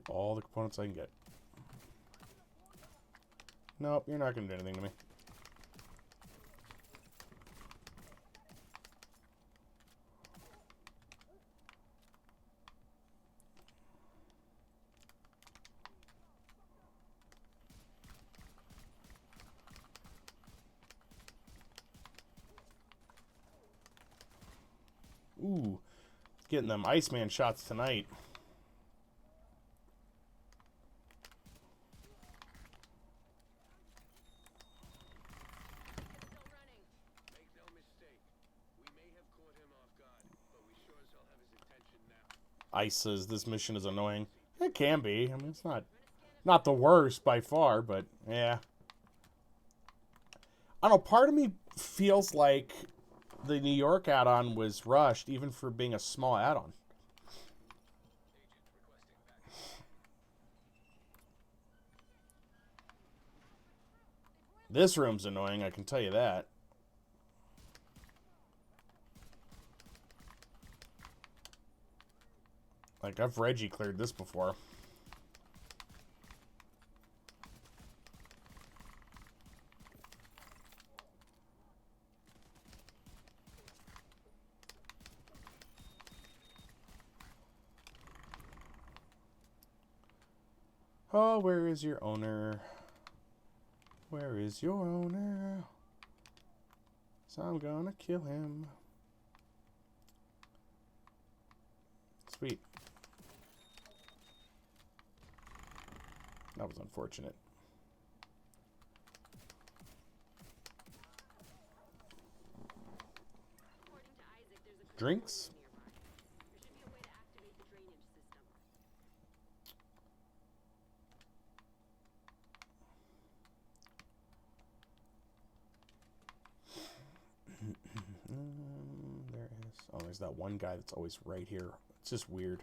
All the components I can get. Nope, you're not going to do anything to me. Ooh, getting them Iceman shots tonight. Ice says this mission is annoying. It can be. I mean, it's not the worst by far, but yeah. I don't know, part of me feels like the New York add-on was rushed, even for being a small add-on. This room's annoying, I can tell you that. Like, I've Reggie cleared this before. Oh, where is your owner? Where is your owner? So I'm gonna kill him. Sweet. That was unfortunate. Drinks? There should be a way to activate the drainage system. There is. Oh, there's that one guy that's always right here. It's just weird.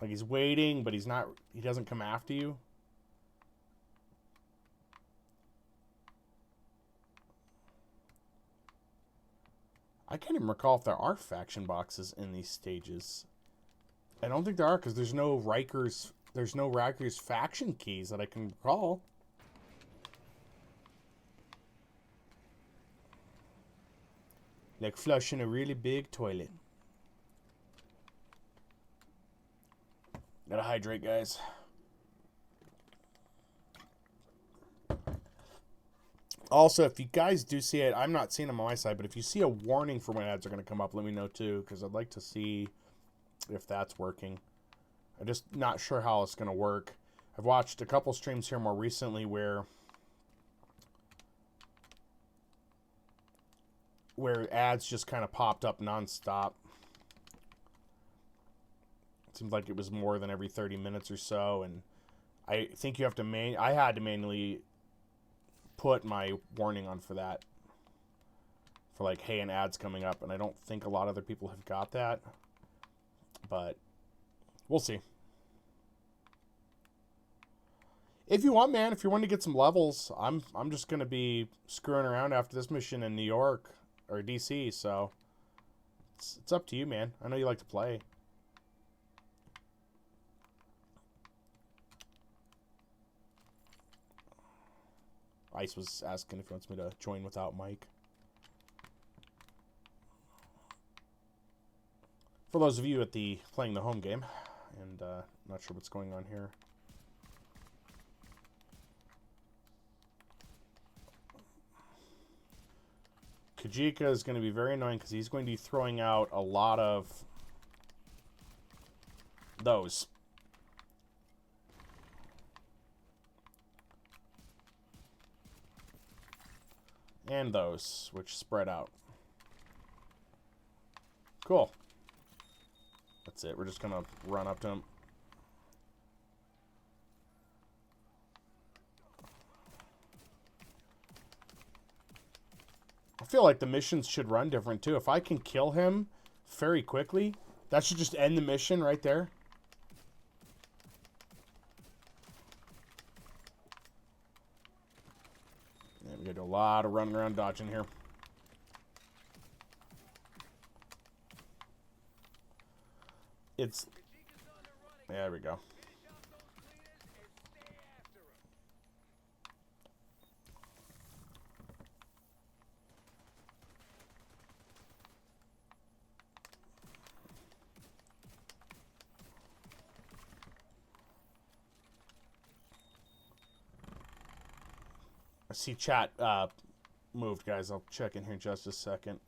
Like, he's waiting, but he doesn't come after you. I can't even recall if there are faction boxes in these stages. I don't think there are, because there's no Rikers faction keys that I can recall. Like flushing a really big toilet. Gotta hydrate, guys. Also, if you guys do see it, I'm not seeing them on my side, but if you see a warning for when ads are going to come up, let me know too, because I'd like to see if that's working. I'm just not sure how it's going to work. I've watched a couple streams here more recently where ads just kind of popped up nonstop. It seemed like it was more than every 30 minutes or so, and I think you have to I had to manually put my warning on for that. For like, hey, an ad's coming up, and I don't think a lot of other people have got that. But we'll see. If you want, man, if you want to get some levels, I'm just gonna be screwing around after this mission in New York or DC, so it's up to you, man. I know you like to play. Ice was asking if he wants me to join without Mike. For those of you at the playing the home game, and not sure what's going on here. Kajika is going to be very annoying because he's going to be throwing out a lot of those. And those, which spread out. Cool. That's it. We're just going to run up to him. I feel like the missions should run different, too. If I can kill him very quickly, that should just end the mission right there. Yeah, we got to do a lot of running around dodging here. It's... There we go. I see chat moved, guys. I'll check in here in just a second.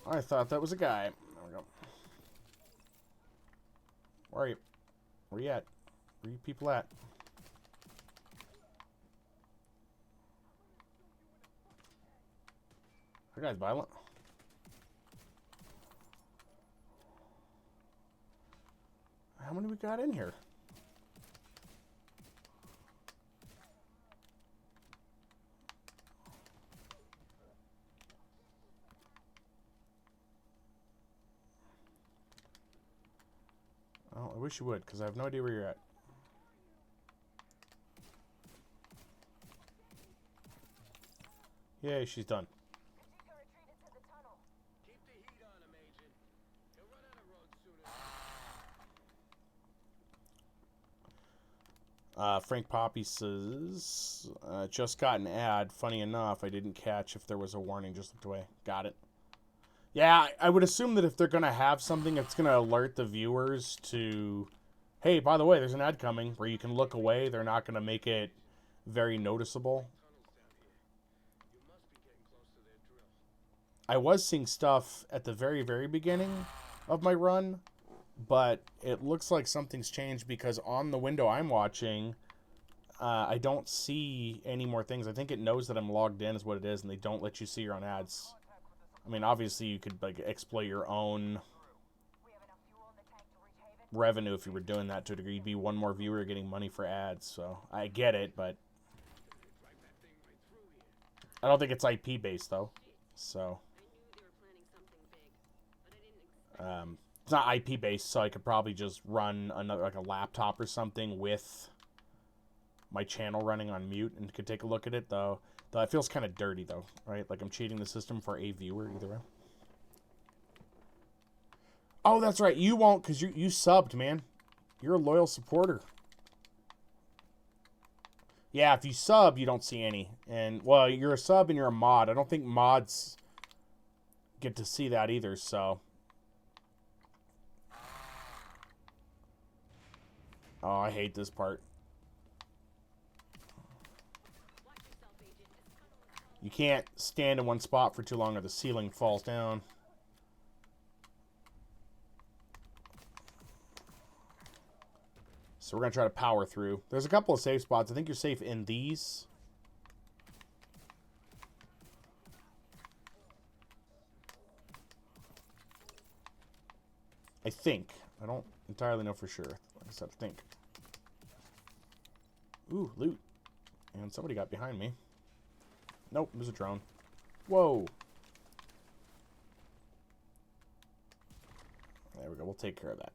I thought that was a guy. There we go. Where are you? Where you at? Where you people at? That guy's violent. How many we got in here? Oh, I wish you would, because I have no idea where you're at. Yay, she's done. Keep the heat on him, Agent. He'll run out of road sooner. Frank Poppy says, just got an ad. Funny enough, I didn't catch if there was a warning. Just looked away. Got it. Yeah, I would assume that if they're going to have something, it's going to alert the viewers to, hey, by the way, there's an ad coming where you can look away. They're not going to make it very noticeable. You must be getting close to their drill. I was seeing stuff at the very, very beginning of my run, but it looks like something's changed because on the window I'm watching, I don't see any more things. I think it knows that I'm logged in is what it is, and they don't let you see your own ads. I mean, obviously you could like exploit your own revenue if you were doing that to a degree. You'd be one more viewer getting money for ads, so I get it, but I don't think it's IP based though. So it's not IP based, so I could probably just run another like a laptop or something with my channel running on mute and could take a look at it though. Though it feels kind of dirty, though, right? Like I'm cheating the system for a viewer either way. Oh, that's right. You won't because you subbed, man. You're a loyal supporter. Yeah, if you sub, you don't see any. And, well, you're a sub and you're a mod. I don't think mods get to see that either, so. Oh, I hate this part. You can't stand in one spot for too long or the ceiling falls down. So we're going to try to power through. There's a couple of safe spots. I think you're safe in these. I think. I don't entirely know for sure. Like I said, I think. Ooh, loot. And somebody got behind me. Nope, it was a drone. Whoa. There we go. We'll take care of that.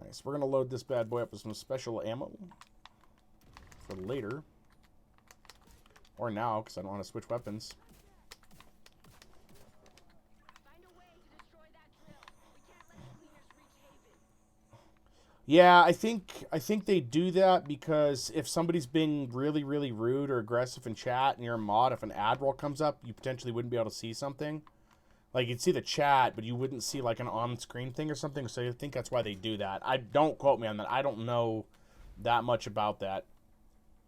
Nice. We're going to load this bad boy up with some special ammo for later. Or now, because I don't want to switch weapons. Find a way to destroy that drill. We can't let the cleaners reach Haven. Yeah, I think they do that because if somebody's being really, really rude or aggressive in chat and you're a mod, if an ad roll comes up, you potentially wouldn't be able to see something. Like, you'd see the chat, but you wouldn't see, like, an on-screen thing or something, so I think that's why they do that. Don't quote me on that. I don't know that much about that.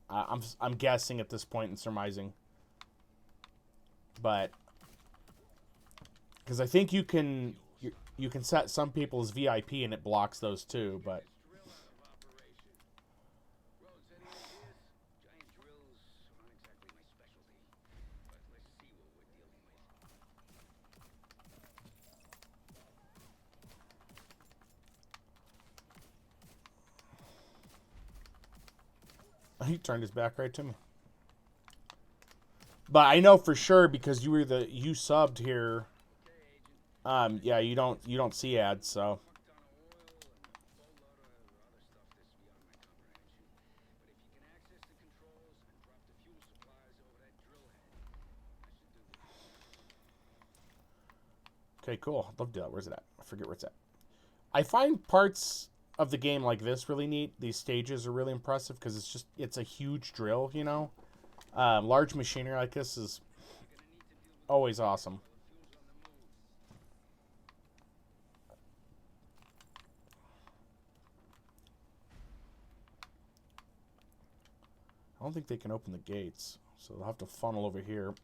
I'm guessing at this point and surmising. But, because I think you can set some people as VIP and it blocks those too, but... He turned his back right to me. But I know for sure because you subbed here. Yeah, you don't see ads, so. Okay, cool. I'd love to do that. Where's it at? I forget where it's at. I find parts of the game like this really neat. These stages are really impressive because it's a huge drill, you know. Large machinery like this is always awesome. I don't think they can open the gates, so they'll have to funnel over here.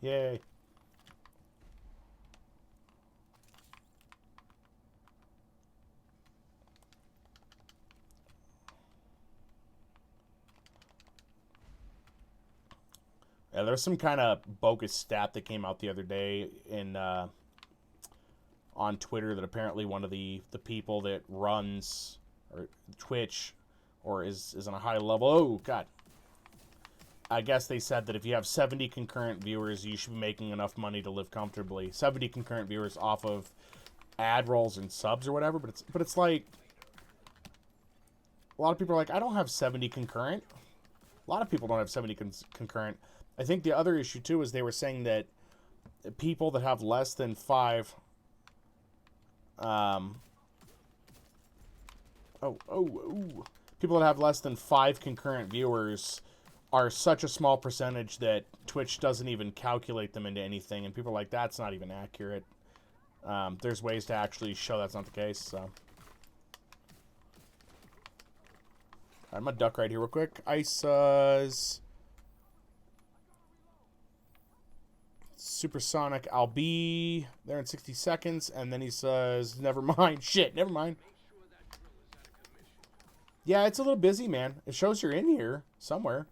Yay. Yeah, there's some kind of bogus stat that came out the other day on Twitter that apparently one of the people that runs or Twitch or is on a high level. Oh, God. I guess they said that if you have 70 concurrent viewers, you should be making enough money to live comfortably. 70 concurrent viewers off of ad rolls and subs or whatever, but it's like a lot of people are like, I don't have 70 concurrent. A lot of people don't have 70 concurrent. I think the other issue too is they were saying that people that have less than 5 people that have less than 5 concurrent viewers are such a small percentage that Twitch doesn't even calculate them into anything, and people are like, that's not even accurate. There's ways to actually show that's not the case, so. I'm gonna duck right here real quick. ISA's Supersonic, I'll be there in 60 seconds, and then he says, never mind. Shit, never mind. Yeah, it's a little busy, man. It shows you're in here somewhere.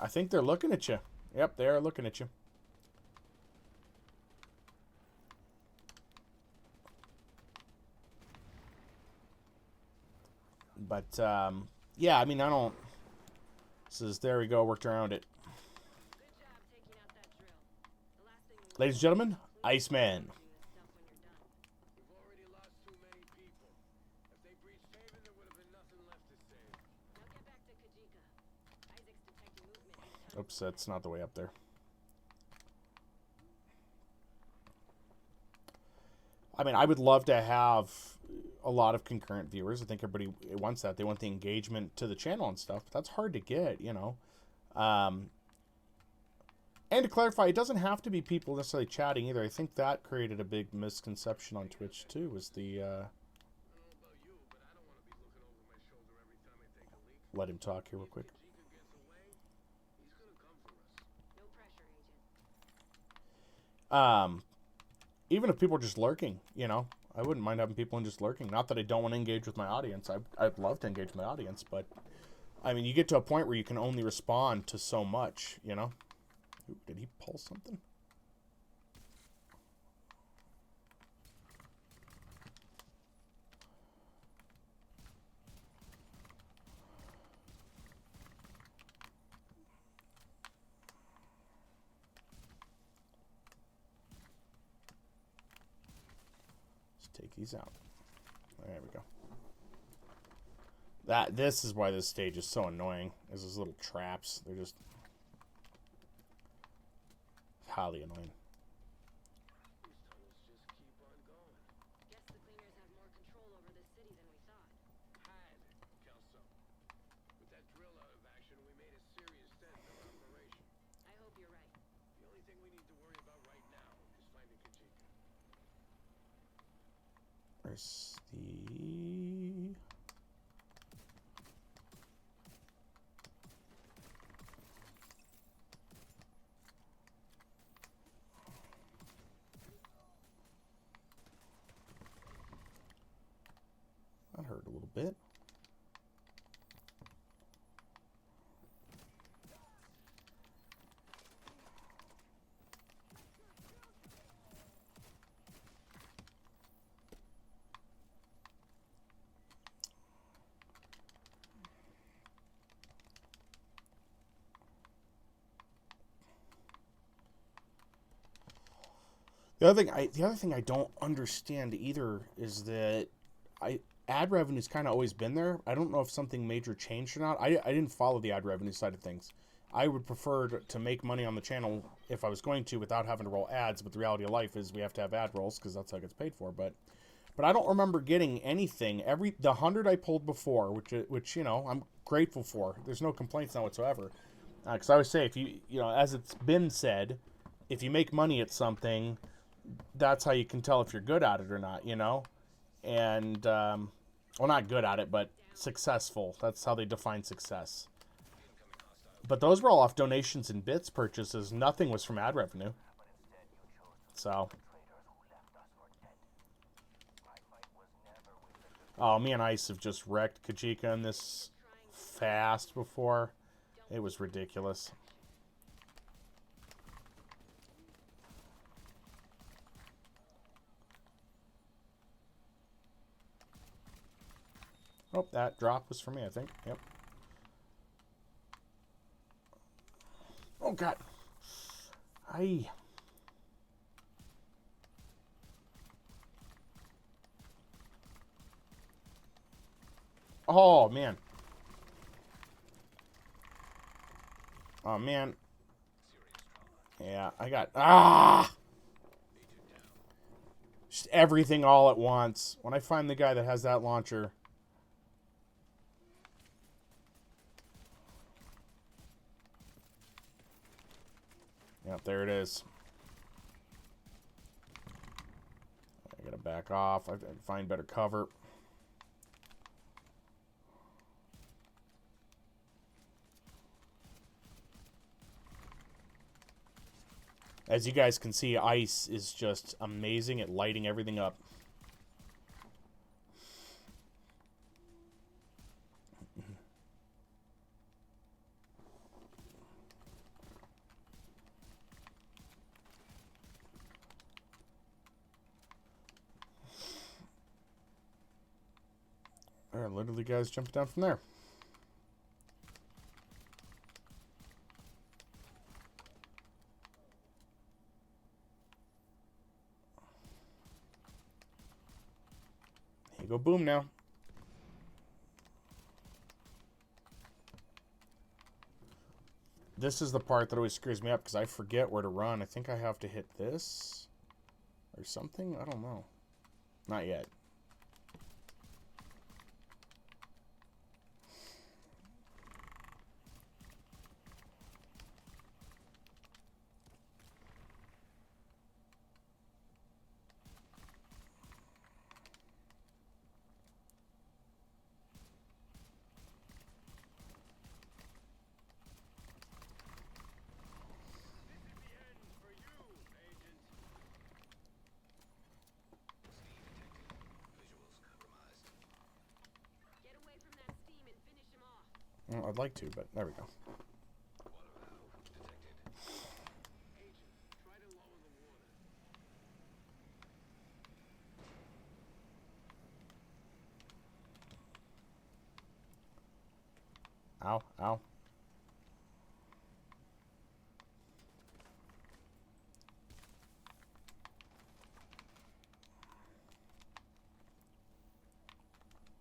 I think they're looking at you. Yep, they are looking at you. But, yeah, I mean, I don't... Says, there we go, worked around it. Good job taking out that drill. The last thing we Ladies and gentlemen, Iceman. do this stuff when you're done. We've already lost too many people. If they breached Haven, there would have been nothing left to save. Now get back to Kajika. Isaac's detecting movement in the tunnel. Oops, that's not the way up there. I mean, I would love to have a lot of concurrent viewers. I think everybody wants that. They want the engagement to the channel and stuff. But that's hard to get, you know. And to clarify, it doesn't have to be people necessarily chatting either. I think that created a big misconception on Twitch too. Was the I don't know about you, but I don't want to be looking over my shoulder every time I take a leak. let him talk here real quick. Kajika gets away, he's gonna come for us. No pressure, Agent. Even if people are just lurking, you know, I wouldn't mind having people in just lurking. Not that I don't want to engage with my audience. I'd love to engage with my audience, but I mean, you get to a point where you can only respond to so much, you know. Ooh, did he pull something? Let's take these out. There we go. This is why this stage is so annoying. Is those little traps. They're just highly annoying. These tunnels just keep on going. Guess the cleaners have more control over this city than we thought. Had, Kelso. With that drill out of action, we made a serious dent in our operation. I hope you're right. The only thing we need to worry about right now is finding Kajika. Where's the... That hurt a little bit. The other thing I don't understand either is that ad revenue's kind of always been there. I don't know if something major changed or not. I didn't follow the ad revenue side of things. I would prefer to make money on the channel if I was going to without having to roll ads. But the reality of life is we have to have ad rolls because that's how it gets paid for. But I don't remember getting anything. The 100 I pulled before, which you know I'm grateful for. There's no complaints now whatsoever. Because I always say if you know as it's been said, if you make money at something, that's how you can tell if you're good at it or not, you know? And, well, not good at it, but successful. That's how they define success. But those were all off donations and bits purchases. Nothing was from ad revenue. So. Oh, me and Ice have just wrecked Kajika in this fast before. It was ridiculous. Oh, that drop was for me, I think. Yep. Oh, God. Aye. Oh, man. Oh, man. Yeah, I got... Ah! Just everything all at once. When I find the guy that has that launcher... Yep, there it is. I gotta back off. I have to find better cover. As you guys can see, Ice is just amazing at lighting everything up. There literally guys jumping down from there. Here you go, boom now. This is the part that always screws me up because I forget where to run. I think I have to hit this or something. I don't know. Not yet. Get away from that steam and finish him off. Well, I'd like to, but there we go. Agent, try to lower the water. Ow, ow.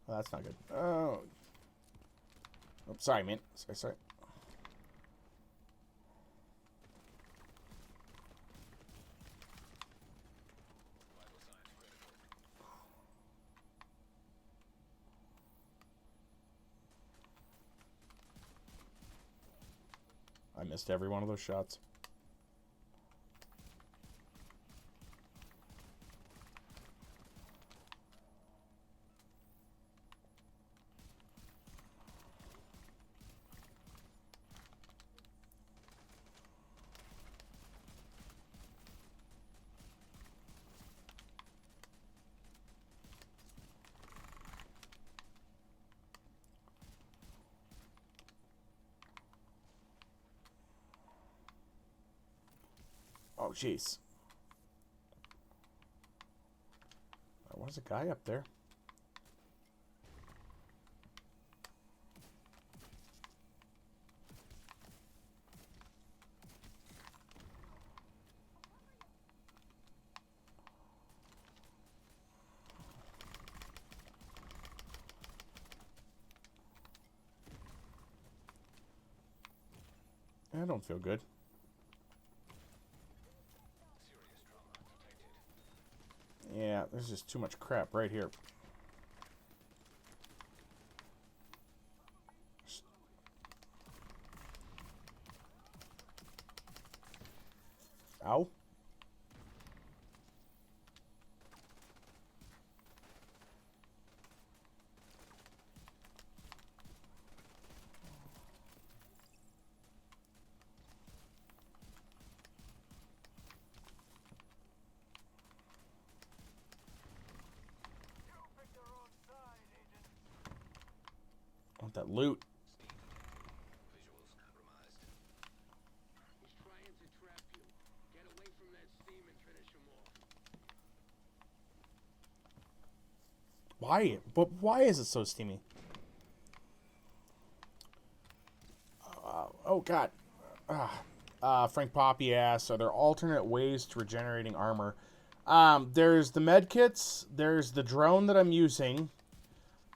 Oh, that's not good. Oh. Oh, sorry, man. Sorry. I missed every one of those shots. Oh, jeez. There was a guy up there. I don't feel good. Yeah, there's just too much crap right here. Ow. I want that loot. He's trying to trap you. Get away from that steam and finish him off. Why? But why is it so steamy? Oh, God. Frank Poppy asks, are there alternate ways to regenerating armor? There's the med kits. There's the drone that I'm using.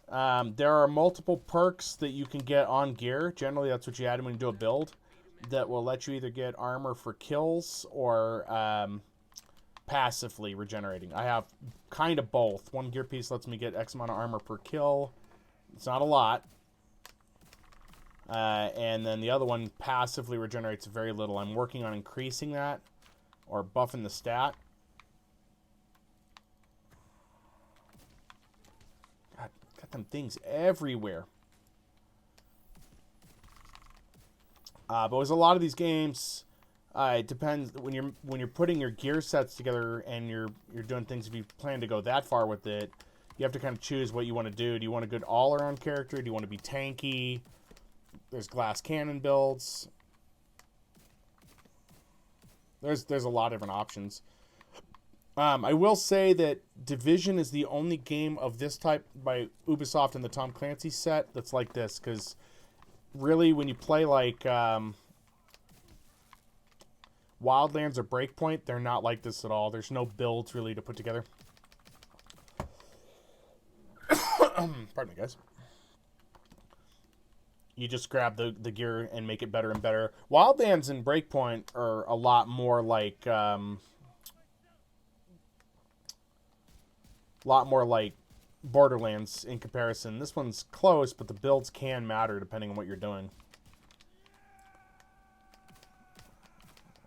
There are multiple perks that you can get on gear. Generally, that's what you add when you do a build. That will let you either get armor for kills or passively regenerating. I have kind of both. One gear piece lets me get X amount of armor per kill. It's not a lot. And then the other one passively regenerates very little. I'm working on increasing that or buffing the stat. God, got them things everywhere. But with a lot of these games, it depends when you're putting your gear sets together and you're doing things. If you plan to go that far with it, you have to kind of choose what you want to do. Do you want a good all-around character? Do you want to be tanky? There's glass cannon builds. There's a lot of different options. I will say that Division is the only game of this type by Ubisoft in the Tom Clancy set that's like this, because really when you play like Wildlands or Breakpoint, they're not like this at all. There's no builds really to put together. Pardon me, guys. You just grab the gear and make it better and better. Wildlands and Breakpoint are a lot more like Borderlands in comparison. This one's close, but the builds can matter depending on what you're doing.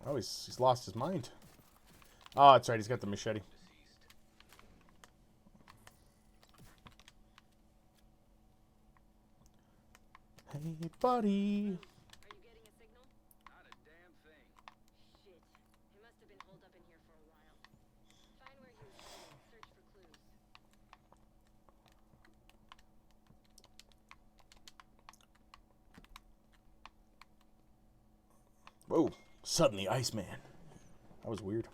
Oh, he's lost his mind. Oh, that's right. He's got the machete. Hey, buddy. Are you getting a signal? Not a damn thing. Shit. He must have been holed up in here for a while. Find where he was hiding. Search for clues. Whoa. Suddenly, Iceman. That was weird.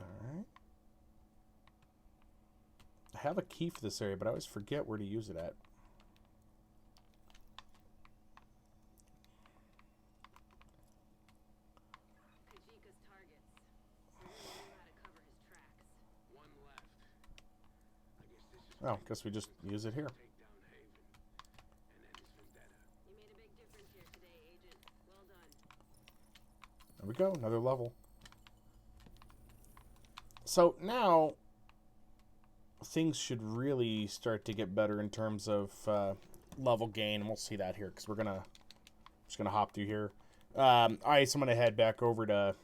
Alright. I have a key for this area, but I always forget where to use it at. Kajika's targets. We really knew how to cover his tracks. One left. I guess this is Oh, guess we just use it here. take down Haven. And then his vendetta. You made a big difference here today, Agent. Well done. There we go, another level. So now things should really start to get better in terms of level gain, and we'll see that here because we're just gonna hop through here. All right, so I'm gonna head back over to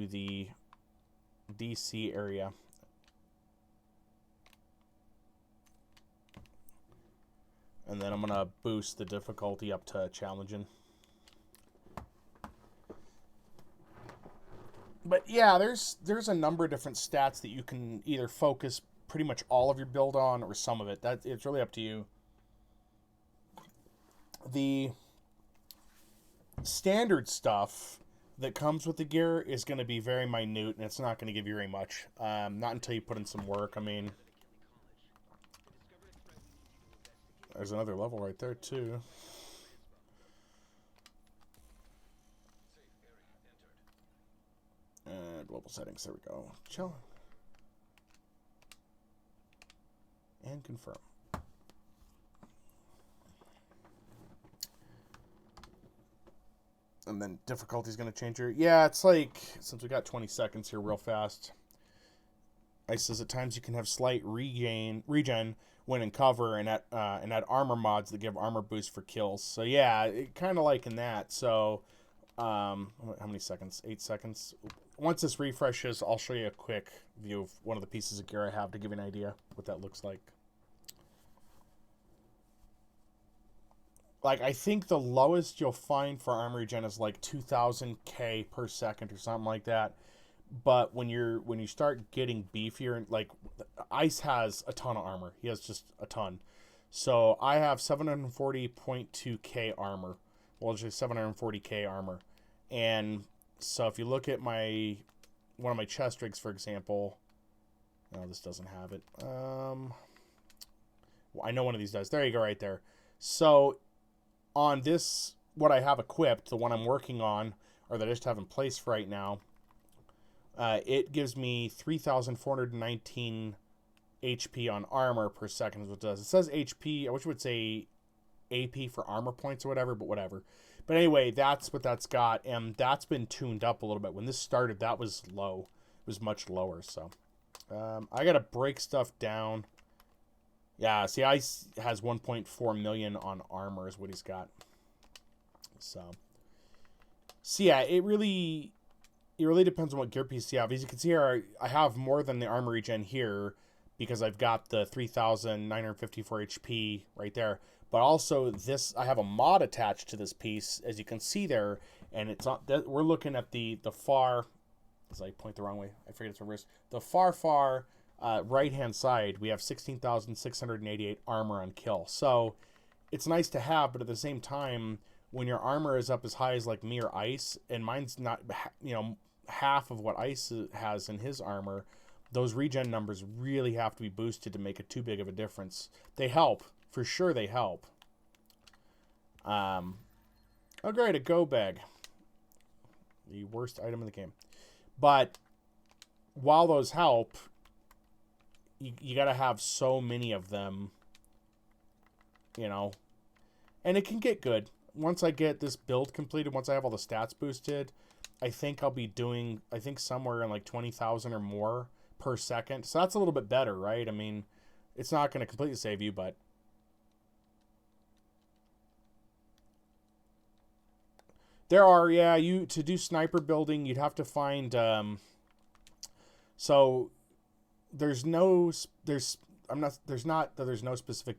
the DC area. And then I'm gonna boost the difficulty up to challenging. But yeah, there's a number of different stats that you can either focus pretty much all of your build on or some of it. That it's really up to you. The standard stuff that comes with the gear is going to be very minute, and it's not going to give you very much. Not until you put in some work. I mean, there's another level right there too. Global settings, there we go. Chill. And confirm. And then difficulty is going to change here. Yeah, it's like, since we got 20 seconds here real fast. Ice says at times you can have slight regen when in cover and add armor mods that give armor boost for kills. So yeah, kind of like in that. So how many seconds? 8 seconds. Once this refreshes, I'll show you a quick view of one of the pieces of gear I have to give you an idea what that looks like. Like, I think the lowest you'll find for armor regen is like 2000k per second or something like that. But when you start getting beefier, like Ice has a ton of armor. He has just a ton. So I have 740.2k armor. Well, just 740k armor. And so if you look at one of my chest rigs, for example, no, this doesn't have it. Well, I know one of these does. There you go, right there. So on this, what I have equipped, the one I'm working on, or that I just have in place for right now, it gives me 3,419 HP on armor per second is what it does. It says HP. I wish it would say AP for armor points or whatever, but whatever. But anyway, that's what that's got, and that's been tuned up a little bit. When this started, that was low. It was much lower, so. I got to break stuff down. Yeah, see, Ice has 1.4 million on armor is what he's got. So yeah, it really depends on what gear piece you have. As you can see here, I have more than the armor regen here because I've got the 3,954 HP right there. But also this, I have a mod attached to this piece, as you can see there, and it's on. We're looking at the far. As I point the wrong way, I forget it's reverse. The far right-hand side, we have 16,688 armor on kill. So it's nice to have, but at the same time, when your armor is up as high as like me or Ice, and mine's not, half of what Ice has in his armor, those regen numbers really have to be boosted to make it too big of a difference. They help. For sure they help. Oh, great, a go bag. The worst item in the game. But while those help, you got to have so many of them, and it can get good. Once I get this build completed, once I have all the stats boosted, I think I'll be doing, somewhere in like 20,000 or more per second. So that's a little bit better, right? I mean, it's not going to completely save you, but there are, to do sniper building, you'd have to find, so there's no specific,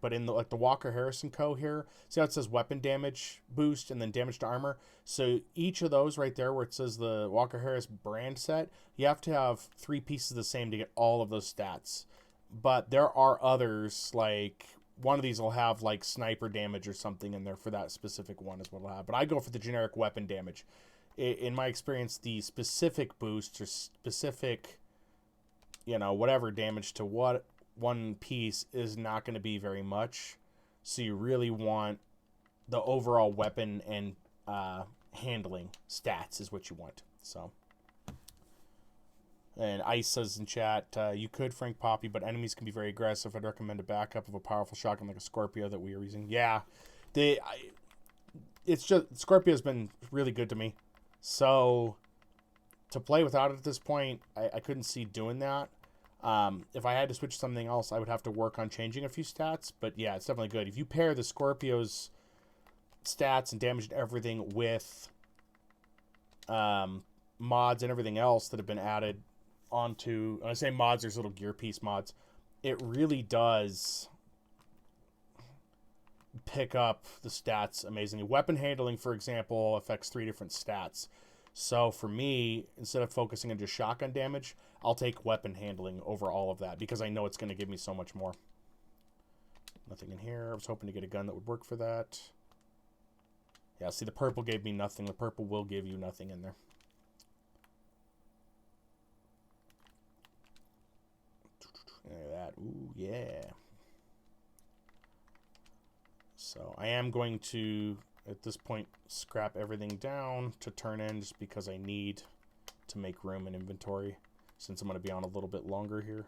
but in the Walker Harrison Co. here, see how it says weapon damage boost and then damage to armor? So each of those right there where it says the Walker Harris brand set, you have to have 3 pieces of the same to get all of those stats. But there are others, like one of these will have like sniper damage or something in there for that specific one is what it'll have. But I go for the generic weapon damage. In my experience, the specific boost or specific, whatever damage to what one piece is not going to be very much. So you really want the overall weapon and handling stats is what you want. So, and Ice says in chat, you could Frank Poppy, but enemies can be very aggressive. I'd recommend a backup of a powerful shotgun like a Scorpio that we are using. Yeah, it's just Scorpio's been really good to me. So to play without it at this point, I couldn't see doing that. If I had to switch to something else, I would have to work on changing a few stats. But yeah, it's definitely good. If you pair the Scorpio's stats and damage and everything with mods and everything else that have been added onto, when I say mods, there's little gear piece mods, it really does pick up the stats amazingly. Weapon handling, for example, affects 3 different stats. So for me, instead of focusing on just shotgun damage, I'll take weapon handling over all of that because I know it's going to give me so much more. Nothing in here. I was hoping to get a gun that would work for that. Yeah, see, the purple gave me nothing. The purple will give you nothing in there. Look at that. Ooh, yeah. So I am going to, at this point, scrap everything down to turn in just because I need to make room in inventory since I'm going to be on a little bit longer here.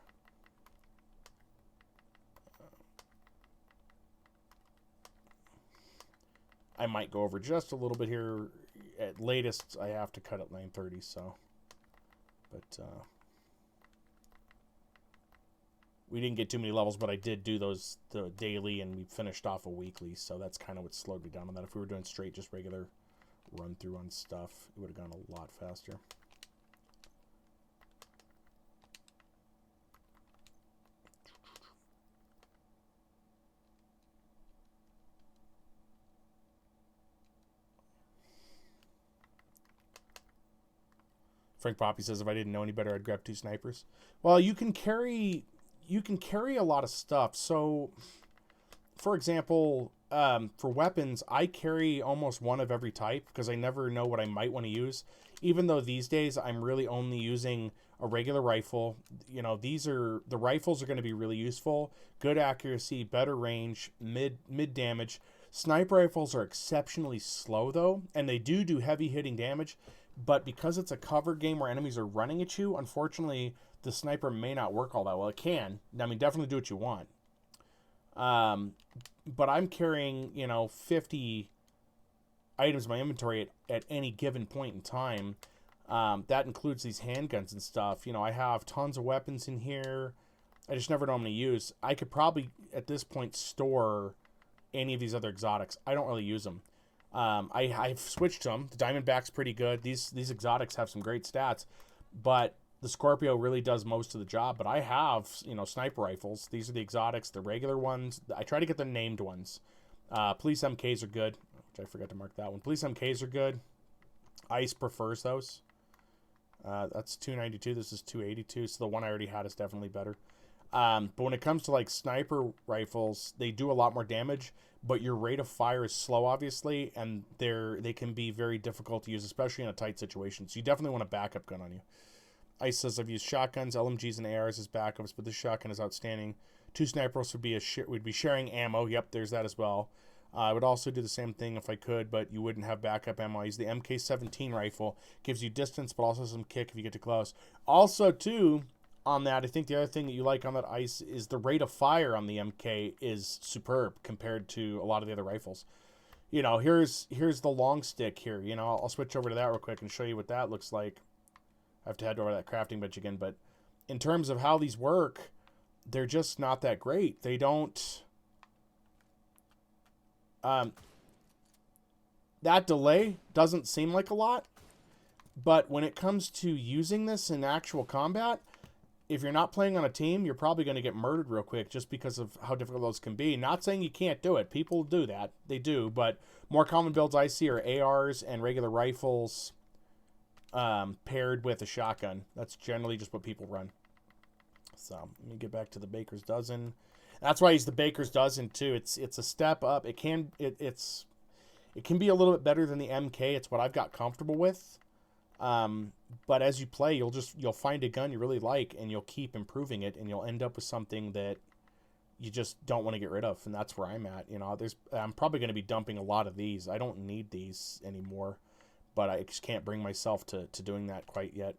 I might go over just a little bit here. At latest, I have to cut at 9:30, so. But, we didn't get too many levels, but I did do those the daily, and we finished off a weekly, so that's kind of what slowed me down on that. If we were doing straight, just regular run-through on stuff, it would have gone a lot faster. Frank Poppy says, if I didn't know any better, I'd grab 2 snipers. Well, you can carry a lot of stuff. So, for example, for weapons, I carry almost one of every type because I never know what I might want to use. Even though these days I'm really only using a regular rifle. The rifles are going to be really useful. Good accuracy, better range, mid damage. Sniper rifles are exceptionally slow though, and they do heavy hitting damage. But because it's a cover game where enemies are running at you, unfortunately, the sniper may not work all that well. It can. I mean, definitely do what you want. But I'm carrying, 50 items in my inventory at any given point in time. That includes these handguns and stuff. I have tons of weapons in here. I just never know what I'm going to use. I could probably, at this point, store any of these other exotics. I don't really use them. I've switched them. The Diamondback's pretty good. These exotics have some great stats, but the Scorpio really does most of the job. But I have, sniper rifles. These are the exotics, the regular ones. I try to get the named ones. Police MKs are good, which I forgot to mark that one. Police MKs are good. Ice prefers those. That's 292. This is 282. So the one I already had is definitely better. But when it comes to like sniper rifles, they do a lot more damage, but your rate of fire is slow, obviously, and they can be very difficult to use, especially in a tight situation. So you definitely want a backup gun on you. Ice says I've used shotguns, LMGs, and ARs as backups, but this shotgun is outstanding. 2 snipers would be sharing ammo. Yep, there's that as well. I would also do the same thing if I could, but you wouldn't have backup ammo. I use the MK17 rifle. Gives you distance, but also some kick if you get too close. Also, too, on that, I think the other thing that you like on that Ice is the rate of fire on the MK is superb compared to a lot of the other rifles. You know, here's the long stick here. You know, I'll switch over to that real quick and show you what that looks like. I have to head over to that crafting bench again, but in terms of how these work, they're just not that great. They don't... that delay doesn't seem like a lot, but when it comes to using this in actual combat, if you're not playing on a team, you're probably going to get murdered real quick just because of how difficult those can be. Not saying you can't do it. People do that. They do, but more common builds I see are ARs and regular rifles paired with a shotgun. That's generally just what people run. So let me get back to the Baker's Dozen. That's why I use the Baker's Dozen too. It's a step up. It can be a little bit better than the MK. It's what I've got comfortable with. But as you play, you'll find a gun you really like, and you'll keep improving it, and you'll end up with something that you just don't want to get rid of. And that's where I'm at. You know, I'm probably going to be dumping a lot of these. I don't need these anymore, but I just can't bring myself to doing that quite yet.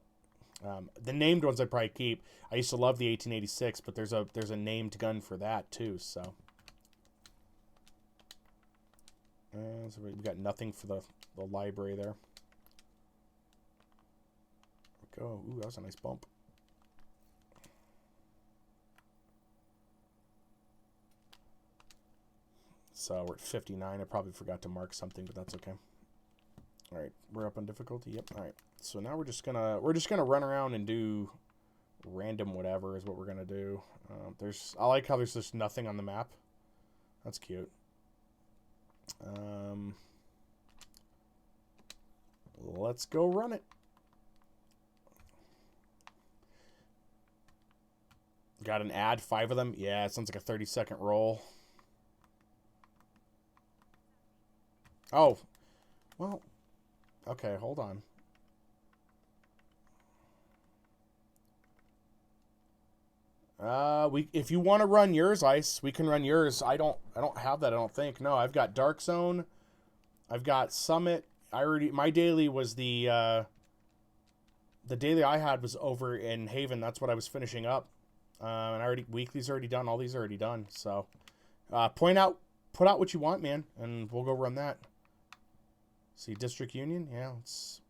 The named ones I probably keep. I used to love the 1886, but there's a named gun for that too. So we got nothing for the library there. Go. Ooh, that was a nice bump. So we're at 59. I probably forgot to mark something, but that's okay. All right, we're up on difficulty. Yep. All right. So now we're just gonna run around and do random whatever is what we're gonna do. I like how there's just nothing on the map. That's cute. Let's go run it. Got an ad, 5 of them. Yeah, it sounds like a 30-second roll. Oh, well, okay, hold on. If you want to run yours, Ice, we can run yours. I don't have that. I don't think. No, I've got Dark Zone. I've got Summit. My daily was the daily I had was over in Haven. That's what I was finishing up. And weekly's already done. All these are already done. So, put out what you want, man, and we'll go run that. See, District Union, yeah, it's.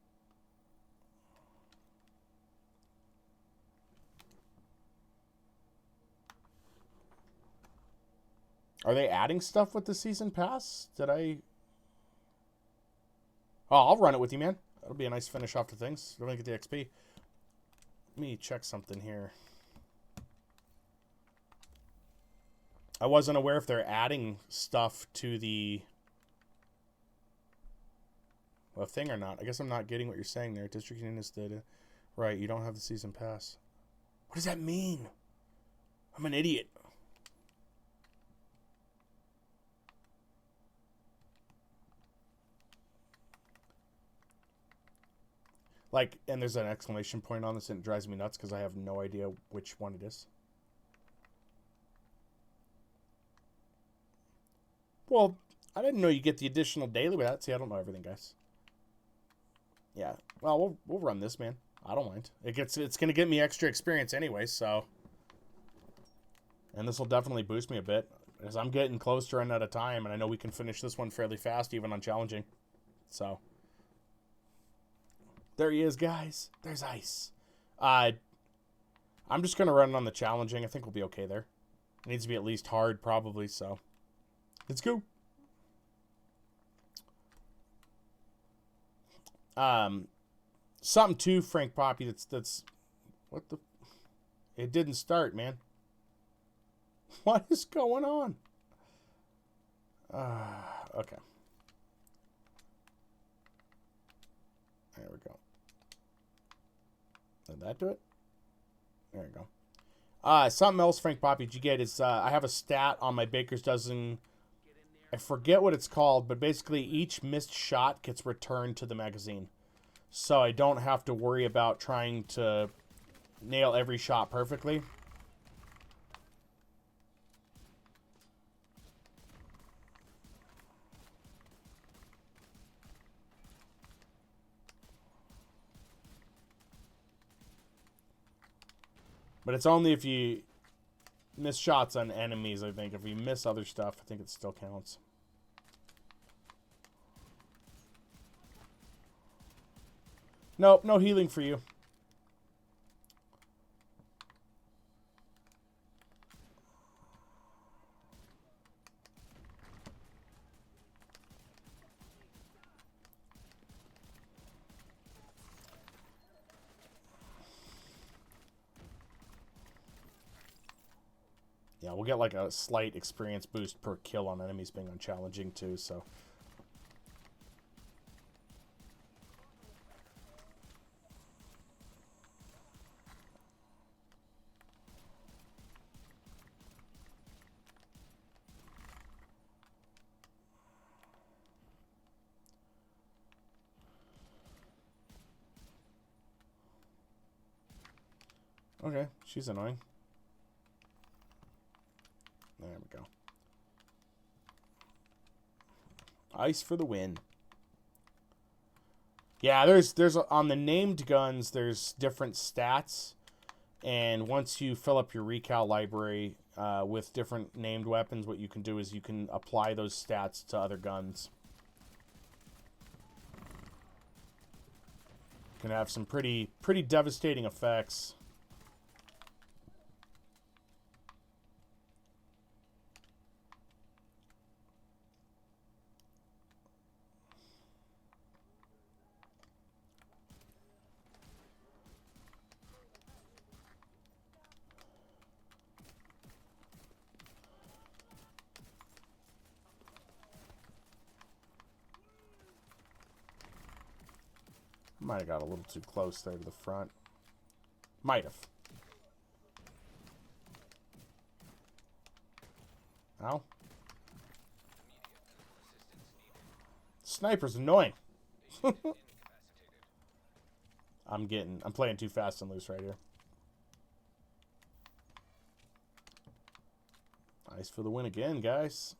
Are they adding stuff with the season pass? Oh, I'll run it with you, man. That'll be a nice finish off to things. Don't get the XP. Let me check something here. I wasn't aware if they're adding stuff to the thing or not. I guess I'm not getting what you're saying there. District Union is the... Right, you don't have the season pass. What does that mean? I'm an idiot. Like, and there's an exclamation point on this, and it drives me nuts because I have no idea which one it is. Well, I didn't know you get the additional daily with that. See, I don't know everything, guys. Yeah. Well, we'll run this, man. I don't mind. It's going to get me extra experience anyway, so. And this will definitely boost me a bit. As I'm getting close to running out of time, and I know we can finish this one fairly fast, even on challenging. So. There he is, guys. There's Ice. I'm just going to run it on the challenging. I think we'll be okay there. It needs to be at least hard, probably, so. Let's go. Something too, Frank Poppy, that's what the... It didn't start, man. What is going on? Okay. There we go. Did that do it? There we go. Something else, Frank Poppy, you get is I have a stat on my Baker's Dozen. I forget what it's called, but basically each missed shot gets returned to the magazine. So I don't have to worry about trying to nail every shot perfectly. But it's only if you miss shots on enemies, I think. If you miss other stuff, I think it still counts. Nope, no healing for you. Yeah, we'll get like a slight experience boost per kill on enemies being unchallenging too, so. Okay, she's annoying. There we go. Ice for the win. Yeah, there's on the named guns, there's different stats, and once you fill up your recal library with different named weapons, what you can do is you can apply those stats to other guns. Can have some pretty devastating effects. Might have got a little too close there to the front. Might have. Ow. Sniper's annoying. I'm playing too fast and loose right here. Nice for the win again, guys.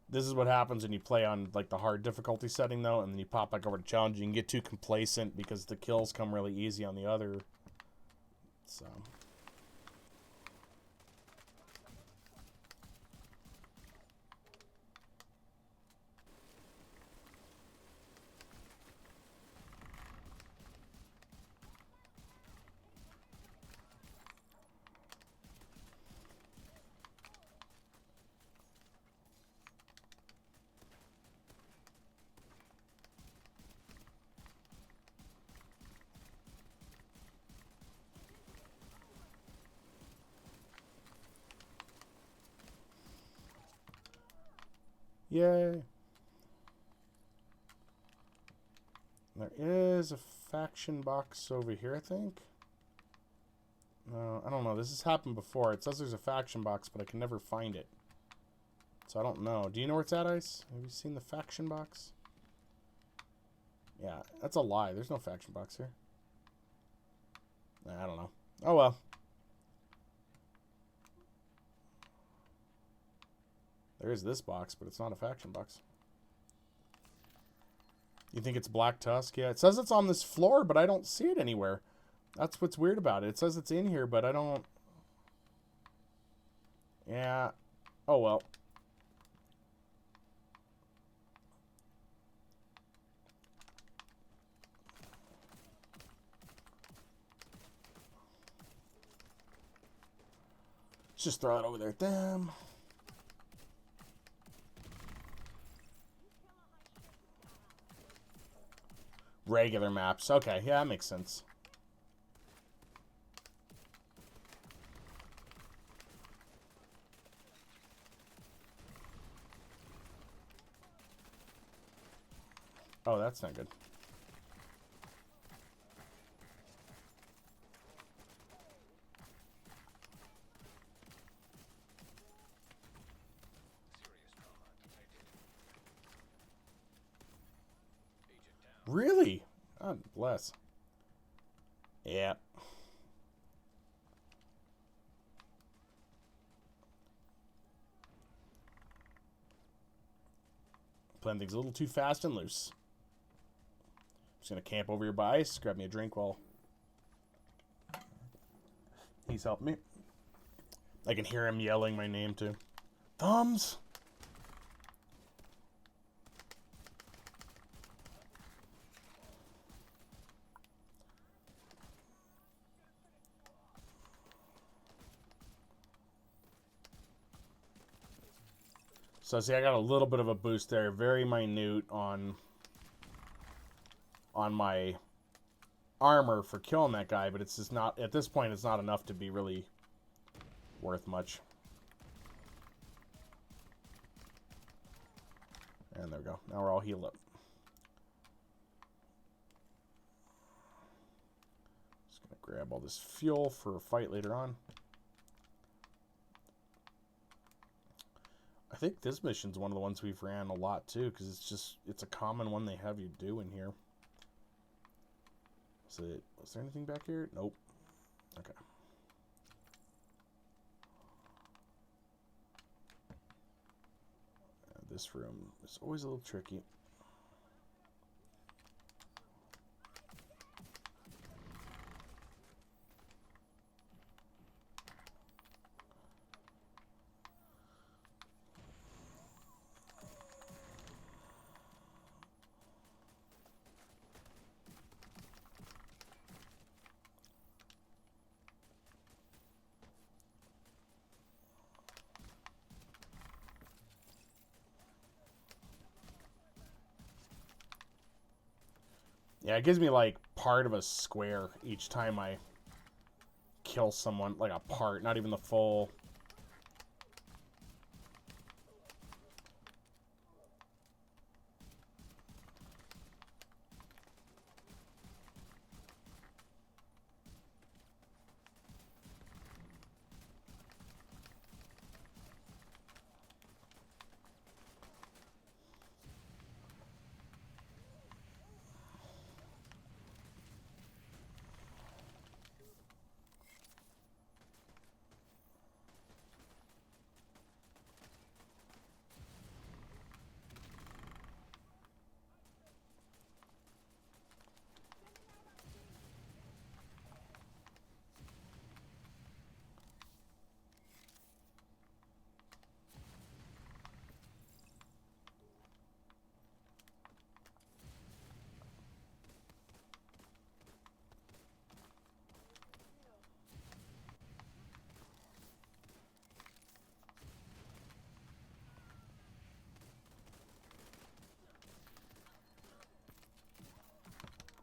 This is what happens when you play on like the hard difficulty setting though, and then you pop back over to challenge. You can get too complacent because the kills come really easy on the other. So. Yay. There is a faction box over here, I think. I don't know. This has happened before. It says there's a faction box, but I can never find it. So I don't know. Do you know where it's at, Ice? Have you seen the faction box? Yeah, that's a lie. There's no faction box here. I don't know. Oh, well. There is this box, but it's not a faction box. You think it's Black Tusk? Yeah, it says it's on this floor, but I don't see it anywhere. That's what's weird about it. It says it's in here, but I don't... Yeah. Oh, well. Let's just throw it over there at them. Regular maps. Okay, yeah, that makes sense. Oh, that's not good. really? God bless. Yeah. Playing things a little too fast and loose. Just gonna camp over here by ice, grab me a drink while he's helping me. I can hear him yelling my name too. Thumbs! So see, I got a little bit of a boost there, very minute on my armor for killing that guy, but it's just not, at this point, it's not enough to be really worth much. And there we go. Now we're all healed up. Just gonna grab all this fuel for a fight later on. I think this mission's one of the ones we've ran a lot too, because it's a common one they have you do in here. Was there anything back here? Nope. Okay. This room is always a little tricky. Yeah, it gives me like part of a square each time I kill someone, like a part, not even the full.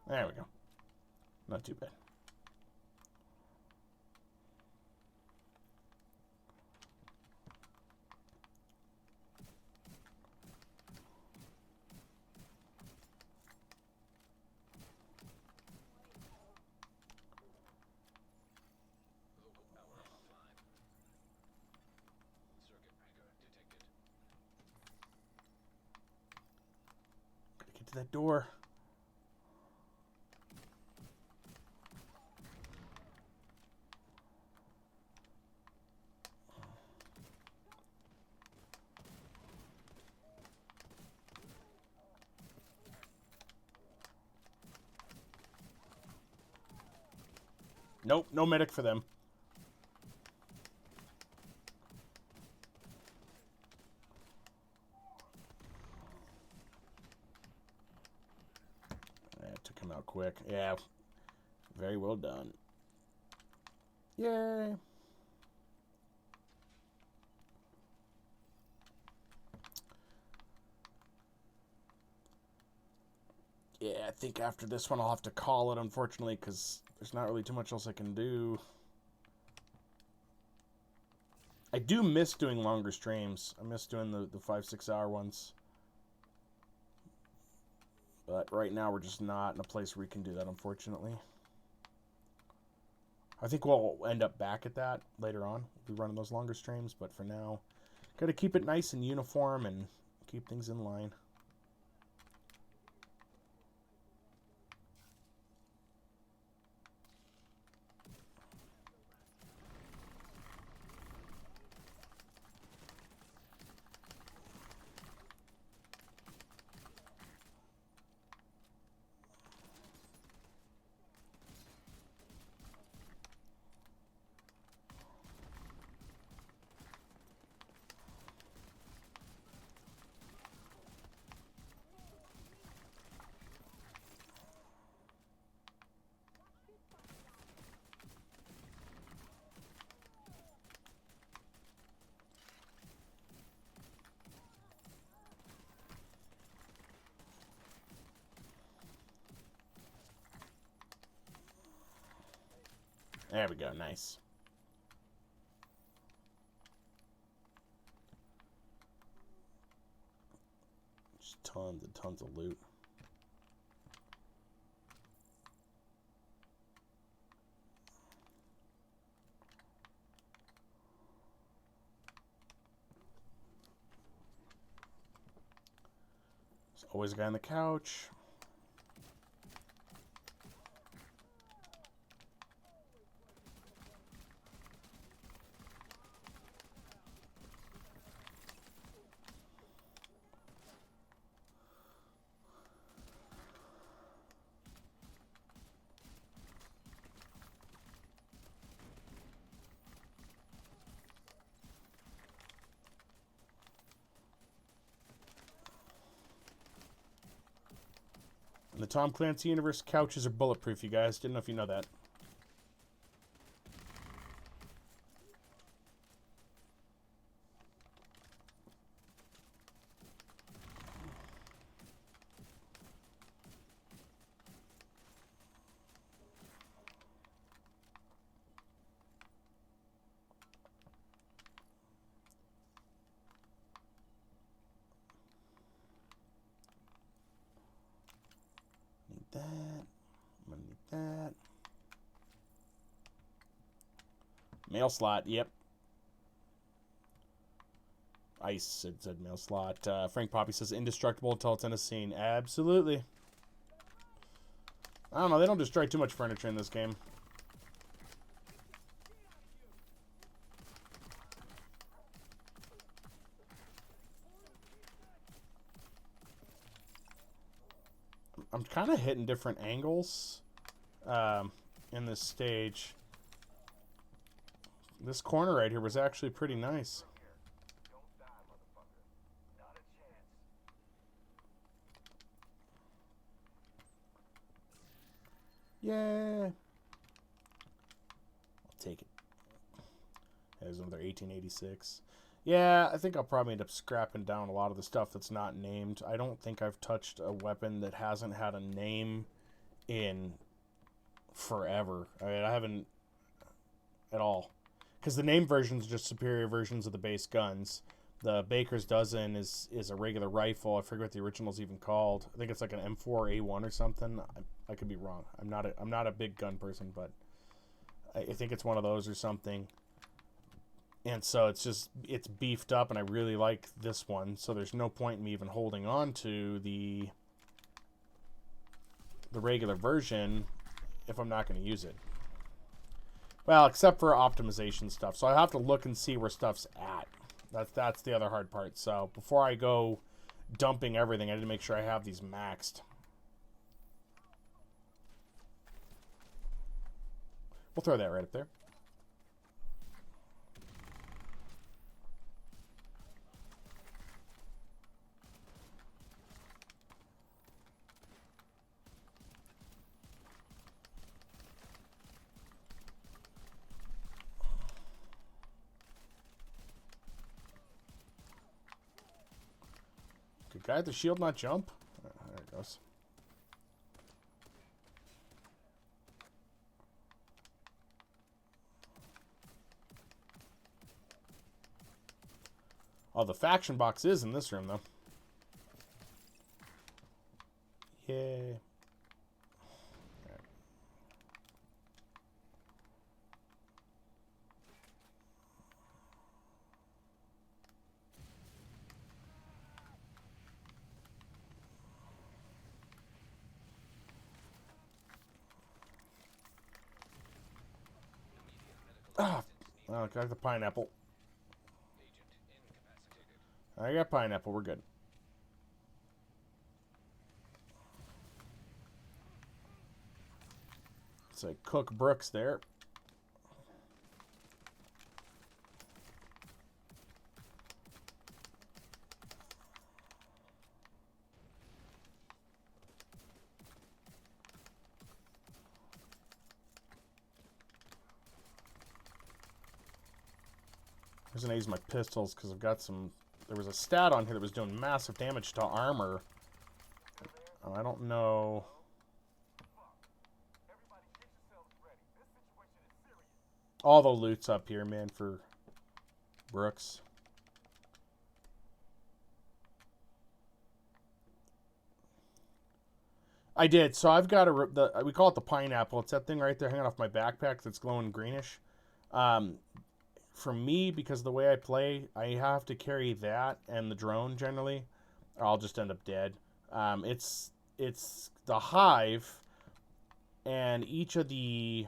There we go. Not too bad. Local power offline. Circuit breaker detected. Gotta get to that door. Nope, no medic for them. That took him out quick. Yeah, very well done. Yay. Yeah, I think after this one I'll have to call it, unfortunately, because there's not really too much else I can do. I do miss doing longer streams. I miss doing the 5-6 hour ones. But right now we're just not in a place where we can do that, unfortunately. I think we'll end up back at that later on. We'll be running those longer streams, but for now, got to keep it nice and uniform and keep things in line. There we go. Nice. Just tons and tons of loot. There's always a guy on the couch. In the Tom Clancy universe, couches are bulletproof, you guys. Didn't know if you know that. That. I'm gonna need that. Mail slot, yep. Ice, it said mail slot. Frank Poppy says indestructible until it's in a scene. Absolutely. I don't know, they don't destroy too much furniture in this game. I'm kind of hitting different angles in this stage. This corner right here was actually pretty nice. Yeah. I'll take it. There's another 1886. Yeah, I think I'll probably end up scrapping down a lot of the stuff that's not named. I don't think I've touched a weapon that hasn't had a name in forever. I mean, I haven't at all. Because the name versions are just superior versions of the base guns. The Baker's Dozen is a regular rifle. I forget what the original's even called. I think it's like an M4A1 or something. I could be wrong. I'm not a big gun person, but I think it's one of those or something. And so it's beefed up, and I really like this one. So there's no point in me even holding on to the regular version if I'm not going to use it. Well, except for optimization stuff. So I have to look and see where stuff's at. That's the other hard part. So before I go dumping everything, I need to make sure I have these maxed. We'll throw that right up there. Good guy, the shield not jump? There it goes. Oh, the faction box is in this room, though. Yay. Ah, oh, I got the pineapple. I got pineapple. We're good. It's like Cook Brooks there. I'm going to use my pistols because I've got some... There was a stat on here that was doing massive damage to armor. I don't know... All the loot's up here, man, for Brooks. I did. So I've got we call it the pineapple. It's that thing right there hanging off my backpack that's glowing greenish. For me, because of the way I play, I have to carry that and the drone generally, or I'll just end up dead. It's the hive, and each of the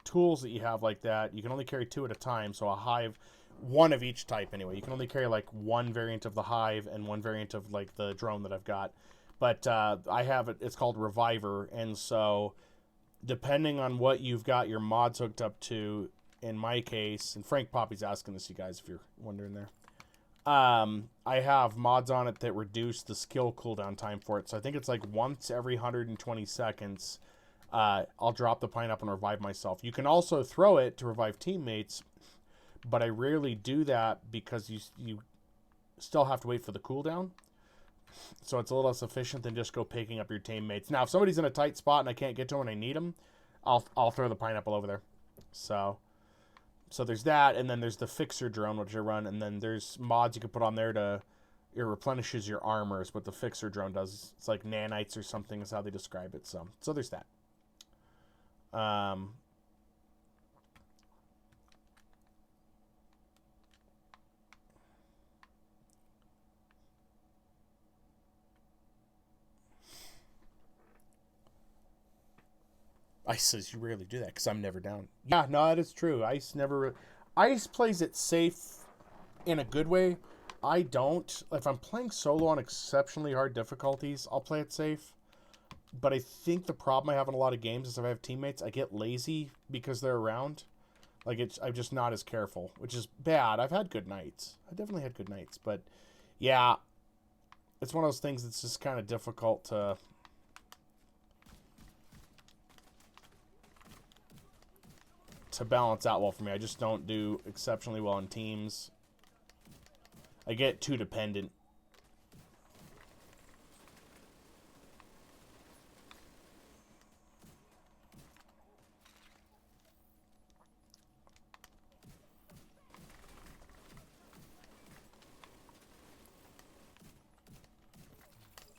tools that you have like that, you can only carry 2 at a time. So a hive, one of each type anyway. You can only carry like one variant of the hive and one variant of like the drone that I've got. But I have it. It's called Reviver, and so depending on what you've got your mods hooked up to, in my case, and Frank Poppy's asking this, you guys, if you're wondering there. I have mods on it that reduce the skill cooldown time for it. So I think it's like once every 120 seconds, I'll drop the pineapple and revive myself. You can also throw it to revive teammates, but I rarely do that because you still have to wait for the cooldown. So it's a little less efficient than just go picking up your teammates. Now, if somebody's in a tight spot and I can't get to them and I need them, I'll throw the pineapple over there. So there's that, and then there's the fixer drone, which I run, and then there's mods you can put on there to it replenishes your armor is what the fixer drone does. It's like nanites or something is how they describe it. So there's that. Ice says you rarely do that because I'm never down. Yeah, no, that is true. Ice plays it safe in a good way. I don't. If I'm playing solo on exceptionally hard difficulties, I'll play it safe. But I think the problem I have in a lot of games is if I have teammates, I get lazy because they're around. Like, I'm just not as careful, which is bad. I've had good nights. I definitely had good nights. But, yeah, it's one of those things that's just kind of difficult to balance out well for me. I just don't do exceptionally well in teams. I get too dependent.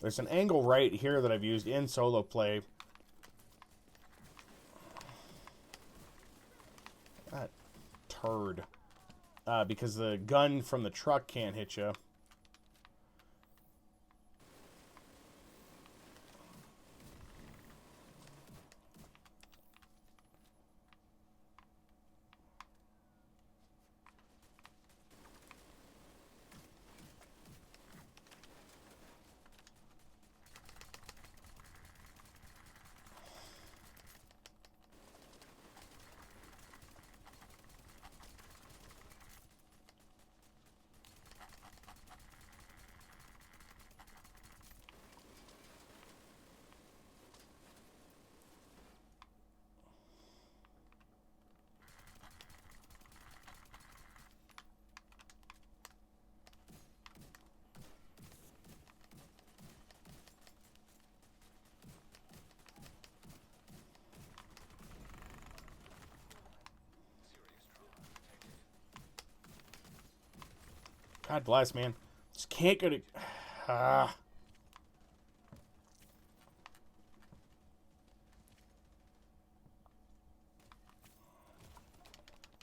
There's an angle right here that I've used in solo play. That turd. Because the gun from the truck can't hit you. God bless, man. Just can't go to...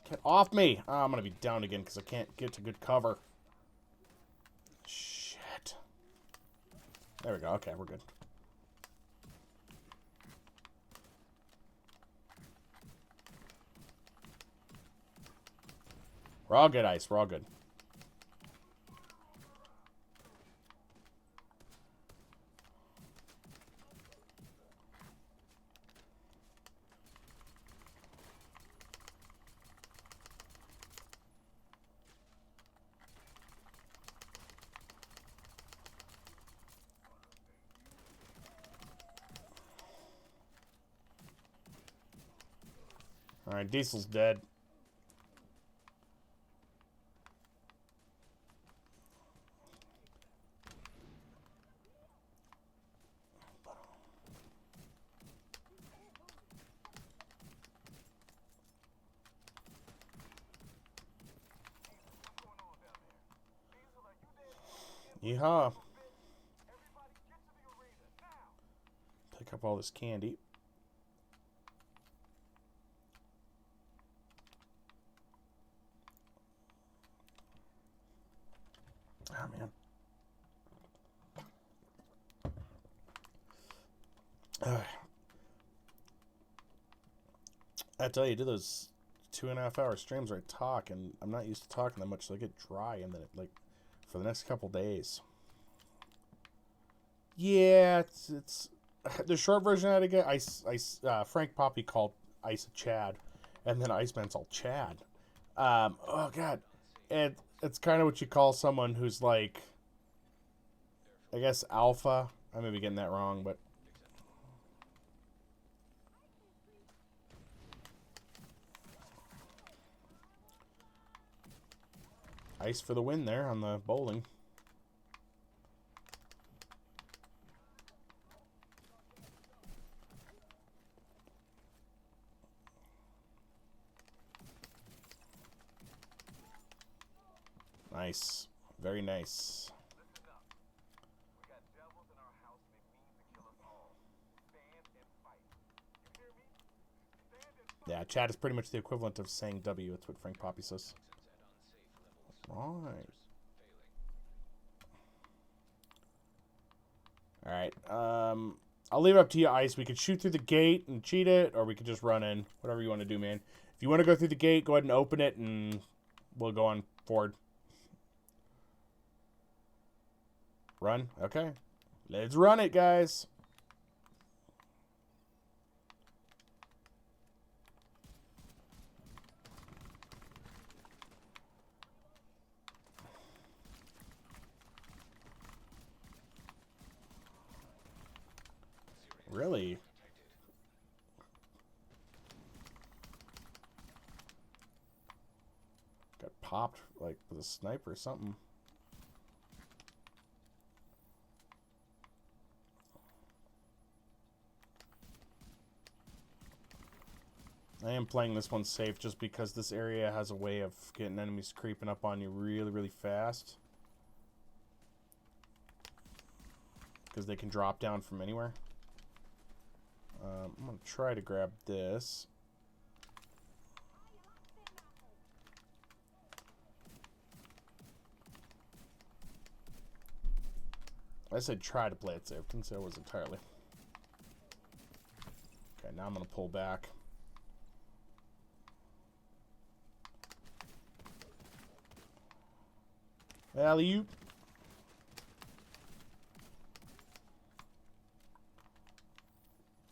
Get off me! Oh, I'm gonna be down again because I can't get to good cover. Shit. There we go. Okay, we're good. We're all good, Ice. We're all good. Alright, Diesel's dead. Yeehaw. Pick up all this candy. Oh, man. I tell you, do those 2.5 hour streams where I talk, and I'm not used to talking that much, so I get dry, and then like for the next couple days. Yeah, it's the short version I had to get. Frank Poppy called Ice a Chad, and then Iceman's all Chad. Oh god, and it's kind of what you call someone who's like, I guess alpha. I may be getting that wrong, but Ice for the win there on the bowling. Nice. Very nice. Yeah, chat is pretty much the equivalent of saying W. That's what Frank Poppy says. Right. Alright. I'll leave it up to you, Ice. We could shoot through the gate and cheat it, or we could just run in. Whatever you want to do, man. If you want to go through the gate, go ahead and open it, and we'll go on forward. Run? Okay. Let's run it, guys. Really? Got popped, like, with a sniper or something. I am playing this one safe just because this area has a way of getting enemies creeping up on you really, really fast. Because they can drop down from anywhere. I'm going to try to grab this. I said try to play it safe. Didn't say it was entirely. Okay, now I'm going to pull back. Alley-oop.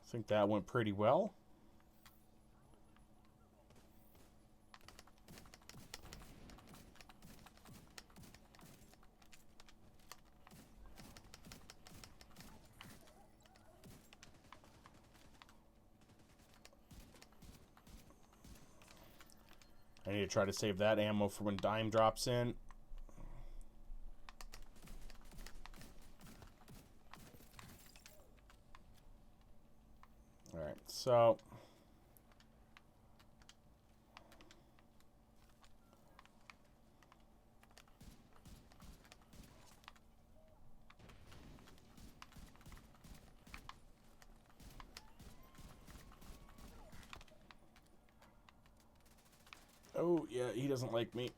I think that went pretty well. I need to try to save that ammo for when Dime drops in. Alright, so... Oh, yeah, he doesn't like me.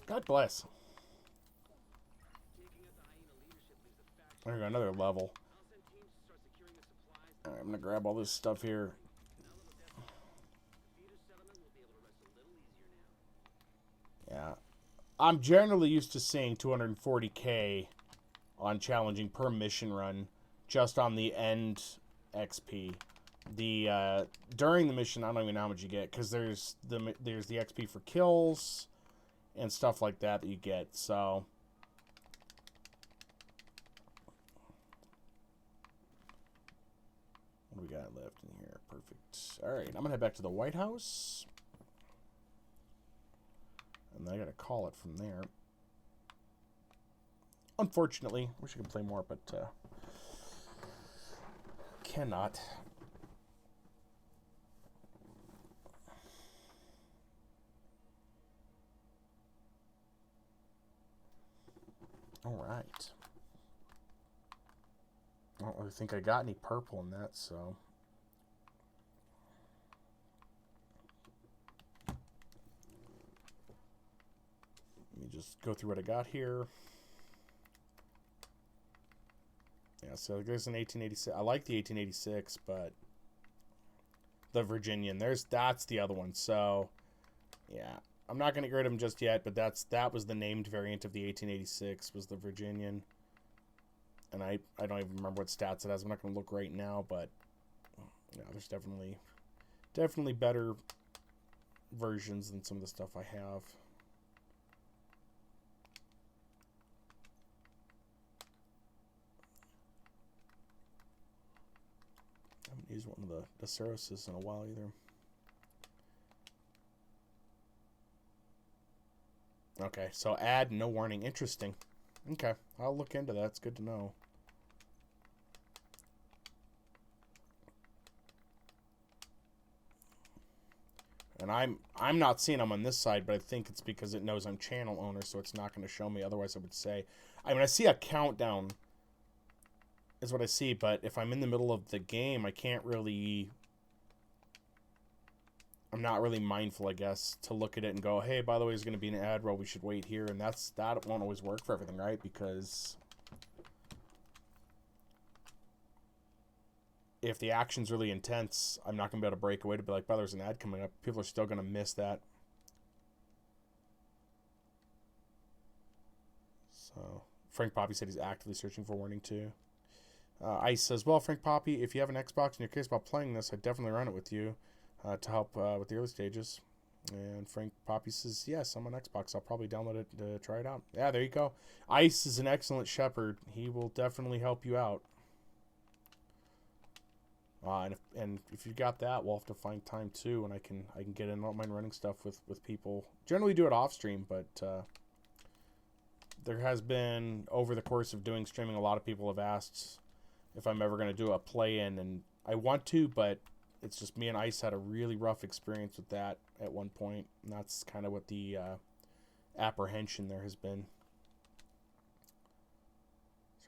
God bless. There we go, another level. Alright, I'm gonna grab all this stuff here. Yeah. I'm generally used to seeing 240k on challenging per mission run, just on the end XP. The during the mission, I don't even know how much you get, because there's the XP for kills and stuff like that you get. So we got left in here? Perfect. All right, I'm going to head back to the White House. And then I got to call it from there. Unfortunately, wish I could play more, but cannot. All right. I don't really think I got any purple in that, so. Let me just go through what I got here. Yeah, so there's an 1886. I like the 1886, but the Virginian, that's the other one. So, yeah, I'm not going to get rid of them just yet, but that was the named variant of the 1886 was the Virginian. And I don't even remember what stats it has. I'm not going to look right now, but yeah, there's definitely better versions than some of the stuff I have. I haven't used one of the Ceroses in a while either. Okay, so add no warning. Interesting. Okay, I'll look into that. It's good to know. And I'm not seeing them on this side, but I think it's because it knows I'm channel owner, so it's not going to show me. Otherwise, I would say. I mean, I see a countdown is what I see, but if I'm in the middle of the game, I can't really... I'm not really mindful, I guess, to look at it and go, hey, by the way, there's going to be an ad roll. We should wait here. And that won't always work for everything, right? Because if the action's really intense, I'm not going to be able to break away to be like, well, there's an ad coming up. People are still going to miss that. So, Frank Poppy said he's actively searching for warning, too. Ice says, well, Frank Poppy, if you have an Xbox and you're curious about playing this, I'd definitely run it with you to help with the early stages. And Frank Poppy says, yes, I'm on Xbox. I'll probably download it to try it out. Yeah, there you go. Ice is an excellent shepherd. He will definitely help you out. And if you got that, we'll have to find time too, and I can get in. I don't mind running stuff with people. Generally do it off stream, but there has been, over the course of doing streaming, a lot of people have asked if I'm ever going to do a play-in, and I want to, but it's just me and Ice had a really rough experience with that at one point, and that's kind of what the apprehension there has been.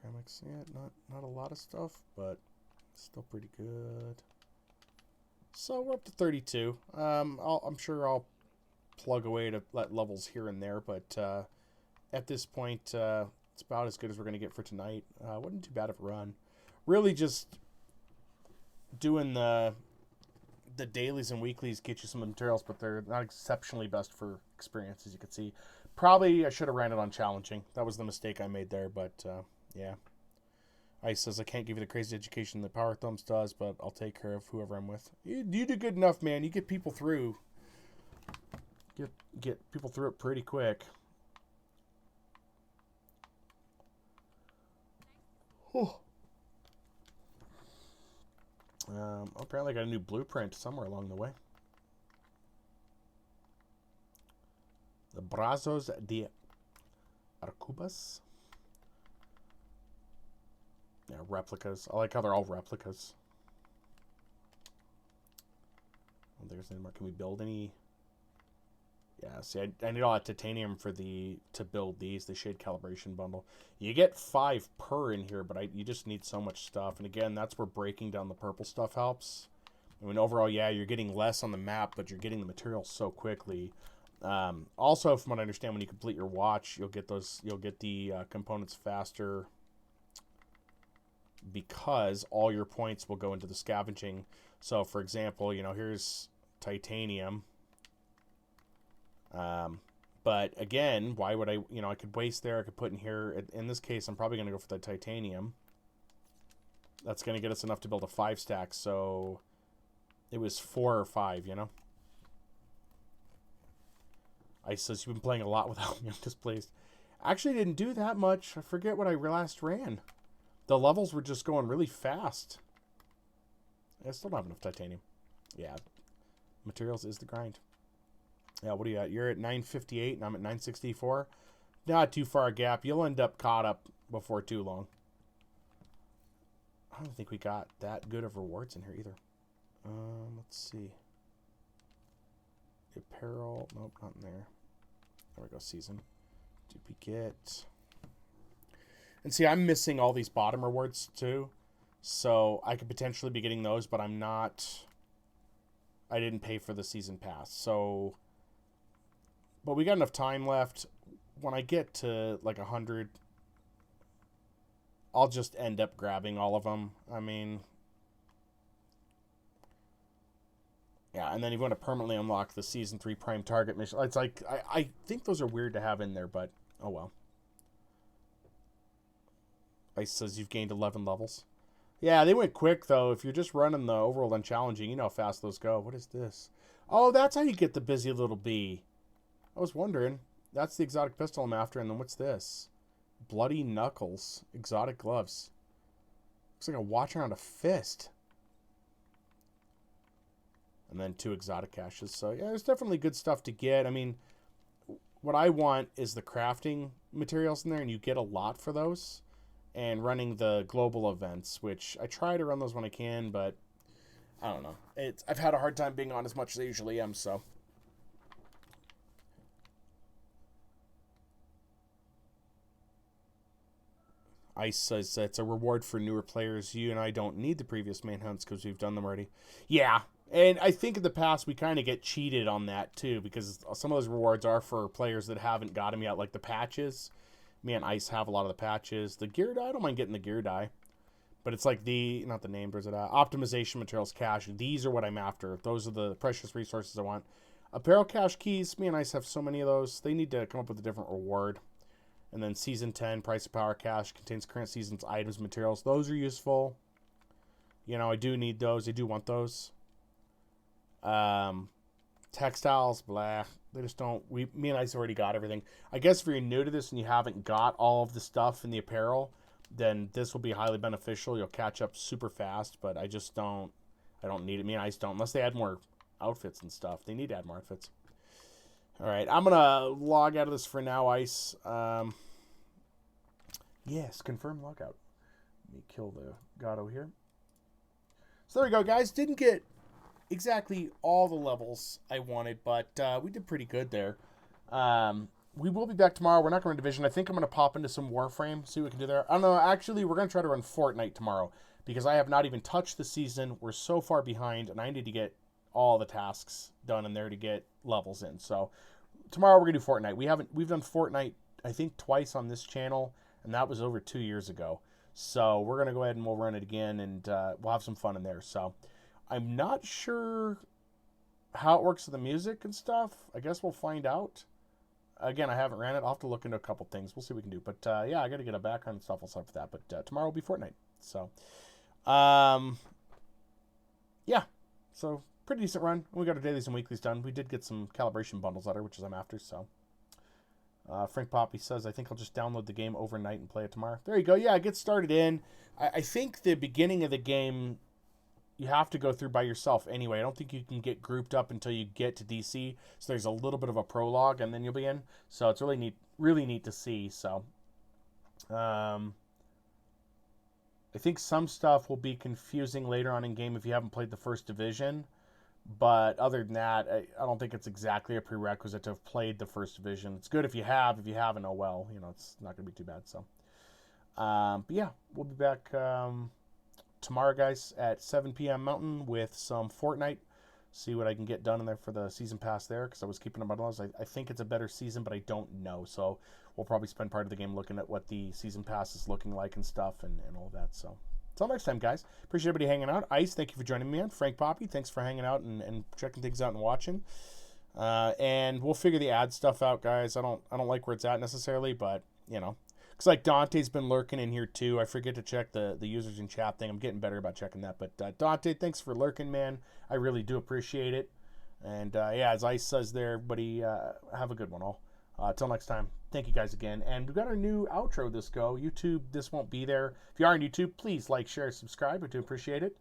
Ceramics, yeah, not a lot of stuff, but still pretty good. So we're up to 32. I'm sure I'll plug away to let levels here and there, but at this point, it's about as good as we're going to get for tonight. Wasn't too bad of a run. Really just doing the dailies and weeklies get you some materials, but they're not exceptionally best for experience, as you can see. Probably I should have ran it on challenging. That was the mistake I made there, but yeah. Ice says, I can't give you the crazy education that Power Thumbs does, but I'll take care of whoever I'm with. You do good enough, man. You get people through. Get people through it pretty quick. Oh. Apparently I got a new blueprint somewhere along the way. The Brazos de Arcubas. Yeah, replicas. I like how they're all replicas. Oh, there's any more. Can we build any? Yeah, see, I need all that titanium for to build these, the shade calibration bundle. You get 5 per in here, but you just need so much stuff. And again, that's where breaking down the purple stuff helps. I mean, overall, yeah, you're getting less on the map, but you're getting the materials so quickly. Also, from what I understand, when you complete your watch, you'll get the components faster, because all your points will go into the scavenging. So, for example, here's titanium. But again, why would I could waste there, I could put in here. In this case, I'm probably going to go for the titanium. That's going to get us enough to build a 5 stack, so it was 4 or 5, Ice says, you've been playing a lot without me. I'm displaced. Actually, didn't do that much. I forget what I last ran. The levels were just going really fast. I still don't have enough titanium. Yeah. Materials is the grind. Yeah, what are you at? You're at 958 and I'm at 964. Not too far a gap. You'll end up caught up before too long. I don't think we got that good of rewards in here either. Let's see. Apparel. Nope, not in there. There we go, season. Duplicate. And see, I'm missing all these bottom rewards too. So I could potentially be getting those, but I'm not. I didn't pay for the season pass. So, but we got enough time left. When I get to like 100, I'll just end up grabbing all of them. I mean, yeah, and then you want to permanently unlock the Season 3 Prime Target mission. It's like, I think those are weird to have in there, but oh well. Ice says you've gained 11 levels. Yeah, they went quick, though. If you're just running the overworld unchallenging, you know how fast those go. What is this? Oh, that's how you get the busy little bee. I was wondering. That's the exotic pistol I'm after, and then what's this? Bloody Knuckles. Exotic gloves. Looks like a watch around a fist. And then 2 exotic caches. So, yeah, there's definitely good stuff to get. I mean, what I want is the crafting materials in there, and you get a lot for those. And running the global events, which I try to run those when I can, but I don't know. I've had a hard time being on as much as I usually am, so. Ice says it's a reward for newer players. You and I don't need the previous manhunts because we've done them already. Yeah, and I think in the past we kind of get cheated on that too, because some of those rewards are for players that haven't got them yet, like the patches. Me and Ice have a lot of the patches. The gear die, I don't mind getting the gear die. But it's like not the name, there's optimization materials cache. These are what I'm after. Those are the precious resources I want. Apparel cache keys, me and Ice have so many of those. They need to come up with a different reward. And then Season 10, Price of Power cache, contains current season's items, materials. Those are useful. You know, I do need those. I do want those. Textiles, blah. They just don't. Me and Ice already got everything. I guess if you're new to this and you haven't got all of the stuff in the apparel, then this will be highly beneficial. You'll catch up super fast, but I just don't. I don't need it. Me and Ice don't. Unless they add more outfits and stuff. They need to add more outfits. All right, I'm going to log out of this for now, Ice. Yes, confirm logout. Let me kill the Gato here. So there we go, guys. Didn't get exactly all the levels I wanted, but we did pretty good there. We will be back tomorrow. We're not going to Division. I think I'm going to pop into some Warframe, see what we can do there. I don't know. Actually, we're going to try to run Fortnite tomorrow because I have not even touched the season. We're so far behind, and I need to get all the tasks done in there to get levels in. So tomorrow we're going to do Fortnite. We've done Fortnite, I think, twice on this channel, and that was over 2 years ago. So we're going to go ahead and we'll run it again, and we'll have some fun in there. So I'm not sure how it works with the music and stuff. I guess we'll find out. Again, I haven't ran it. I'll have to look into a couple things. We'll see what we can do. But, yeah, I got to get a background and stuff. I'll set up for that. But tomorrow will be Fortnite. So, yeah. So, pretty decent run. We got our dailies and weeklies done. We did get some calibration bundles out, which is I'm after. So, Frank Poppy says, I think I'll just download the game overnight and play it tomorrow. There you go. Yeah, get started in. I think the beginning of the game, you have to go through by yourself anyway. I don't think you can get grouped up until you get to DC. So there's a little bit of a prologue, and then you'll be in. So it's really neat to see. So, I think some stuff will be confusing later on in game if you haven't played the First Division. But other than that, I don't think it's exactly a prerequisite to have played the First Division. It's good if you have. If you haven't, oh well. You know, it's not going to be too bad. So, but yeah, we'll be back tomorrow, guys, at 7 p.m. Mountain with some Fortnite. See what I can get done in there for the season pass there, because I was keeping them on those. I think it's a better season, but I don't know. So we'll probably spend part of the game looking at what the season pass is looking like and stuff and all of that. So until next time, guys. Appreciate everybody hanging out. Ice, thank you for joining me on. Frank Poppy, thanks for hanging out and checking things out and watching. And we'll figure the ad stuff out, guys. I don't like where it's at necessarily, but, you know. Looks like Dante's been lurking in here, too. I forget to check the users in chat thing. I'm getting better about checking that. But, Dante, thanks for lurking, man. I really do appreciate it. And, yeah, as Ice says there, everybody have a good one all. Till next time, thank you guys again. And we've got our new outro this go. YouTube, this won't be there. If you are on YouTube, please like, share, subscribe. I do appreciate it.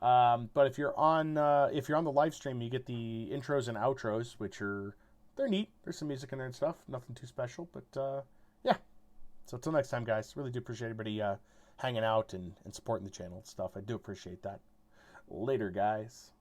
But if you're on the live stream, you get the intros and outros, which they're neat. There's some music in there and stuff. Nothing too special, but yeah. So until next time, guys. Really do appreciate everybody hanging out and supporting the channel and stuff. I do appreciate that. Later, guys.